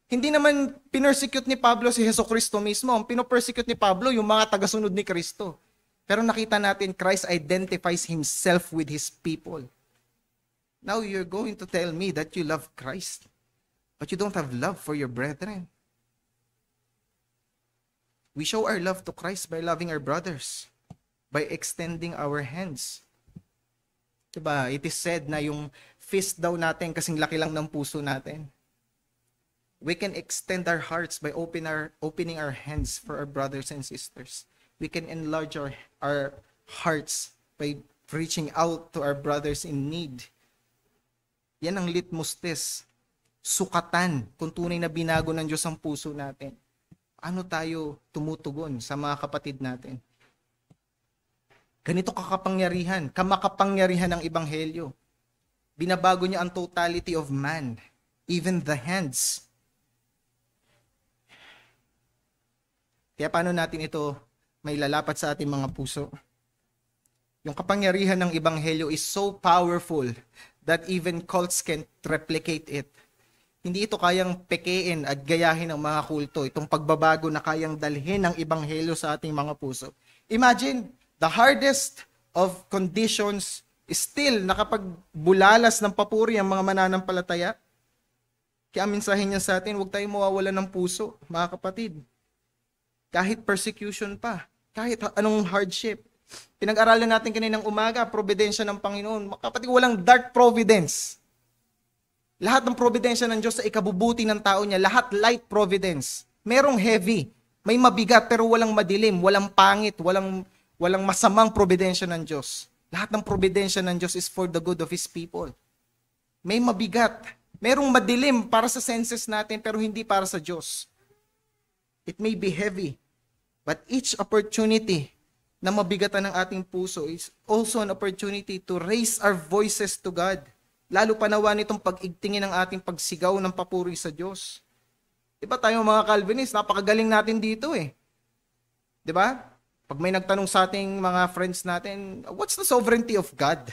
Hindi naman pinersecute ni Pablo si Jesucristo mismo. Ang pinopersecute ni Pablo, yung mga tagasunod ni Kristo. Pero nakita natin, Christ identifies himself with his people. Now you're going to tell me that you love Christ, but you don't have love for your brethren. We show our love to Christ by loving our brothers, by extending our hands. Diba? It is said na yung fist daw natin kasing laki lang ng puso natin. We can extend our hearts by opening our hands for our brothers and sisters. We can enlarge our hearts by reaching out to our brothers in need. Yan ang litmus test. Sukatan kung tunay na binago ng Diyos ang puso natin. Ano tayo tumutugon sa mga kapatid natin? Ganito kamakapangyarihan ng Ebanghelyo. Binabago niya ang totality of man, even the hands. Kaya paano natin ito may lalapat sa ating mga puso? Yung kapangyarihan ng Ebanghelyo is so powerful that even cults can't replicate it. Hindi ito kayang pekein at gayahin ng mga kulto, itong pagbabago na kayang dalhin ng Ebanghelyo sa ating mga puso. Imagine, the hardest of conditions is still nakapagbulalas ng papuri ang mga mananampalataya. Kaya mensahe niya sa atin, huwag tayong mawawalan ng puso, mga kapatid. Kahit persecution pa, kahit anong hardship. Pinag-aralan natin kaninang umaga, providensya ng Panginoon. Mga kapatid, walang dark providence. Lahat ng providensya ng Diyos sa ikabubuti ng tao niya, lahat light providence. Merong heavy, may mabigat pero walang madilim, walang pangit, walang masamang providensya ng Diyos. Lahat ng providensya ng Diyos is for the good of His people. May mabigat. Merong madilim para sa senses natin pero hindi para sa Diyos. It may be heavy, but each opportunity na mabigatan ng ating puso is also an opportunity to raise our voices to God. Lalo pa nawa nitong pag-igtingin ng ating pagsigaw ng papuri sa Diyos. Diba tayo mga Calvinist, napakagaling natin dito eh. Diba? Pag may nagtanong sa ating mga friends natin, what's the sovereignty of God?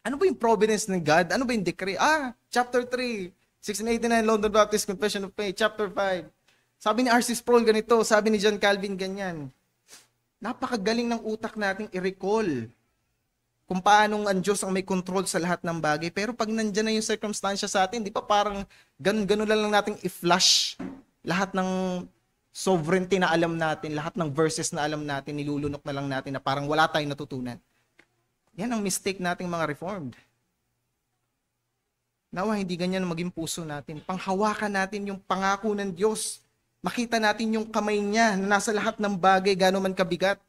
Ano ba yung providence ng God? Ano ba yung decree? Chapter 3, 1689 London Baptist Confession of Faith, Chapter 5. Sabi ni R.C. Sproul ganito, sabi ni John Calvin ganyan. Napakagaling ng utak nating i-recall kung paanong ang Diyos ang may control sa lahat ng bagay. Pero pag nandyan na yung circumstansya sa atin, di ba parang ganun lang nating i-flash lahat ng sovereignty na alam natin, lahat ng verses na alam natin, nilulunok na lang natin na parang wala tayong natutunan. Yan ang mistake nating mga Reformed. Nawa, hindi ganyan maging puso natin. Panghawakan natin yung pangako ng Diyos. Makita natin yung kamay niya na nasa lahat ng bagay, gano'n man kabigat.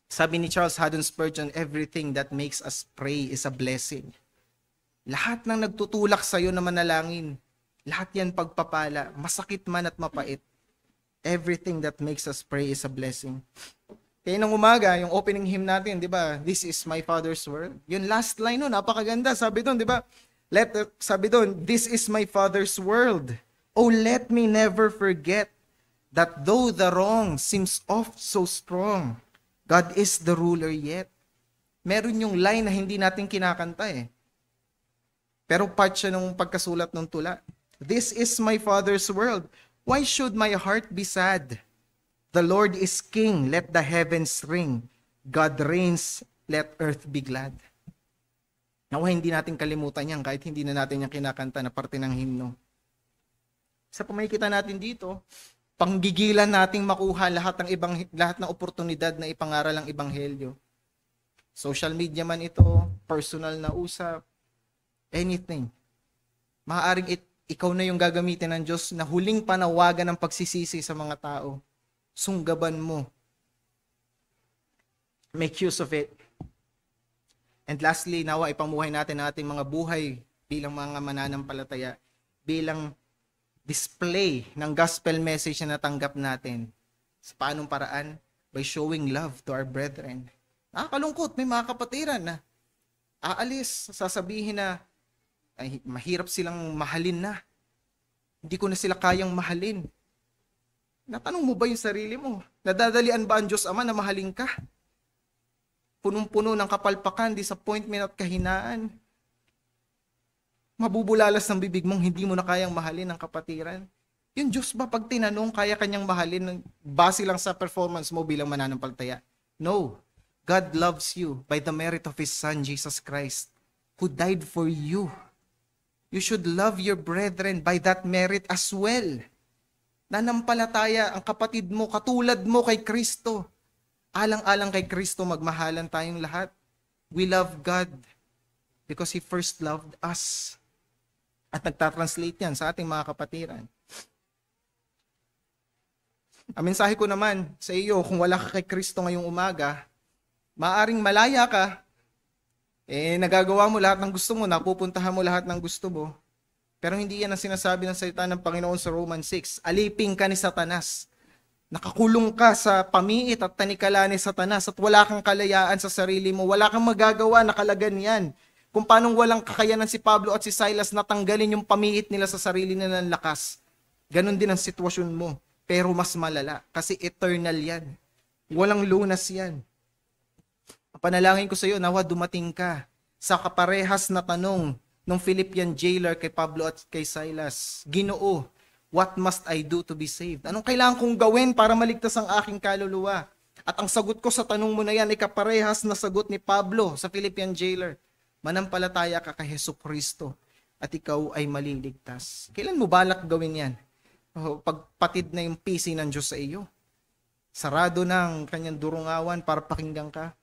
Sabi ni Charles Haddon Spurgeon, everything that makes us pray is a blessing. Lahat ng nagtutulak sa iyo na manalangin, lahat yan pagpapala, masakit man at mapait. Everything that makes us pray is a blessing. Kaya nung umaga, yung opening hymn natin, di ba? This is my Father's world. Yung last line no, napakaganda. Sabi doon, di ba? Sabi doon, this is my Father's world. Oh, let me never forget that though the wrong seems oft so strong, God is the ruler yet. Meron yung line na hindi natin kinakanta eh. Pero part siya nung pagkasulat ng tula. This is my Father's world. Why should my heart be sad? The Lord is King, let the heavens ring. God reigns, let earth be glad. Nawa hindi natin kalimutan yan kahit hindi na natin yung kinakanta na parte ng himno. Sa pamikita natin dito, panggigilan nating makuha lahat ng oportunidad na ipangaral ang Ebanghelyo. social media man ito, personal na usap, anything. Maaaring ikaw na yung gagamitin ng Diyos na huling panawagan ng pagsisisi sa mga tao. Sunggaban mo. Make use of it. And lastly, nawa ipamuhay natin ang ating mga buhay bilang mga mananampalataya, bilang display ng gospel message na natanggap natin. Sa paanong paraan? By showing love to our brethren. Nakakalungkot, may mga kapatiran na aalis, sasabihin na ay, mahirap silang mahalin na. Hindi ko na sila kayang mahalin. Natanong mo ba yung sarili mo? Nadadalian ba ang Diyos Ama na mahalin ka? Punong-puno ng kapalpakan, disappointment at kahinaan. Mabubulalas ng bibig mong hindi mo na kayang mahalin ang kapatiran. Yung Diyos ba pag tinanong, kaya kanyang mahalin base lang sa performance mo bilang mananampalataya? No. God loves you by the merit of His Son, Jesus Christ, who died for you. You should love your brethren by that merit as well. Nanampalataya ang kapatid mo, katulad mo kay Kristo. Alang-alang kay Kristo, magmahalan tayong lahat. We love God because He first loved us. At nagtatranslate yan sa ating mga kapatiran. Ang mensahe ko naman sa iyo, kung wala ka kay Kristo ngayong umaga, maaring malaya ka, nagagawa mo lahat ng gusto mo, napupuntahan mo lahat ng gusto mo, pero hindi yan ang sinasabi ng salita ng Panginoon sa Romans 6. Alipin ka ni Satanas. Nakakulong ka sa pamiit at tanikala ni Satanas at wala kang kalayaan sa sarili mo. Wala kang magagawa, nakalagan yan. Kung paanong walang kakayanan si Pablo at si Silas na tanggalin yung pamiit nila sa sarili nila ng lakas. Ganon din ang sitwasyon mo. Pero mas malala kasi eternal yan. Walang lunas yan. Panalangin ko sa iyo, nawa dumating ka sa kaparehas na tanong ng Philippian jailer kay Pablo at kay Silas. Ginoo, what must I do to be saved? Anong kailangan kong gawin para maligtas ang aking kaluluwa? At ang sagot ko sa tanong mo na yan ay kaparehas na sagot ni Pablo sa Philippian jailer. Manampalataya ka kay Jesucristo at ikaw ay maliligtas. Kailan mo balak gawin yan? Pagpatid na yung PC ng Diyos sa iyo. Sarado ng kanyang durungawan para pakinggan ka.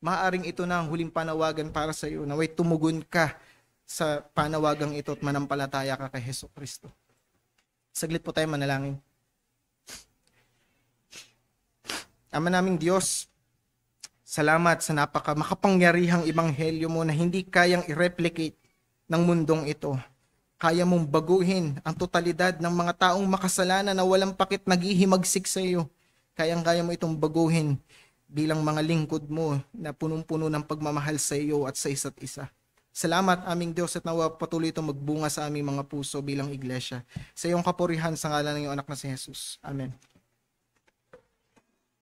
Maaring ito na ang huling panawagan para sa iyo. Naway tumugon ka sa panawagang ito at manampalataya ka kay Jesucristo. Saglit po tayo manalangin. Ama naming Diyos, salamat sa makapangyarihang ebanghelyo mo na hindi kayang i-replicate ng mundong ito. Kaya mong baguhin ang totalidad ng mga taong makasalanan na walang pakit naghihimagsik sa iyo. Kayang-kaya mo itong baguhin bilang mga lingkod mo na punong-puno ng pagmamahal sa iyo at sa isa't isa. Salamat aming Diyos at nawa patuloy itong magbunga sa aming mga puso bilang iglesia. Sa iyong kapurihan sa ngalan ng iyong anak na si Jesus. Amen.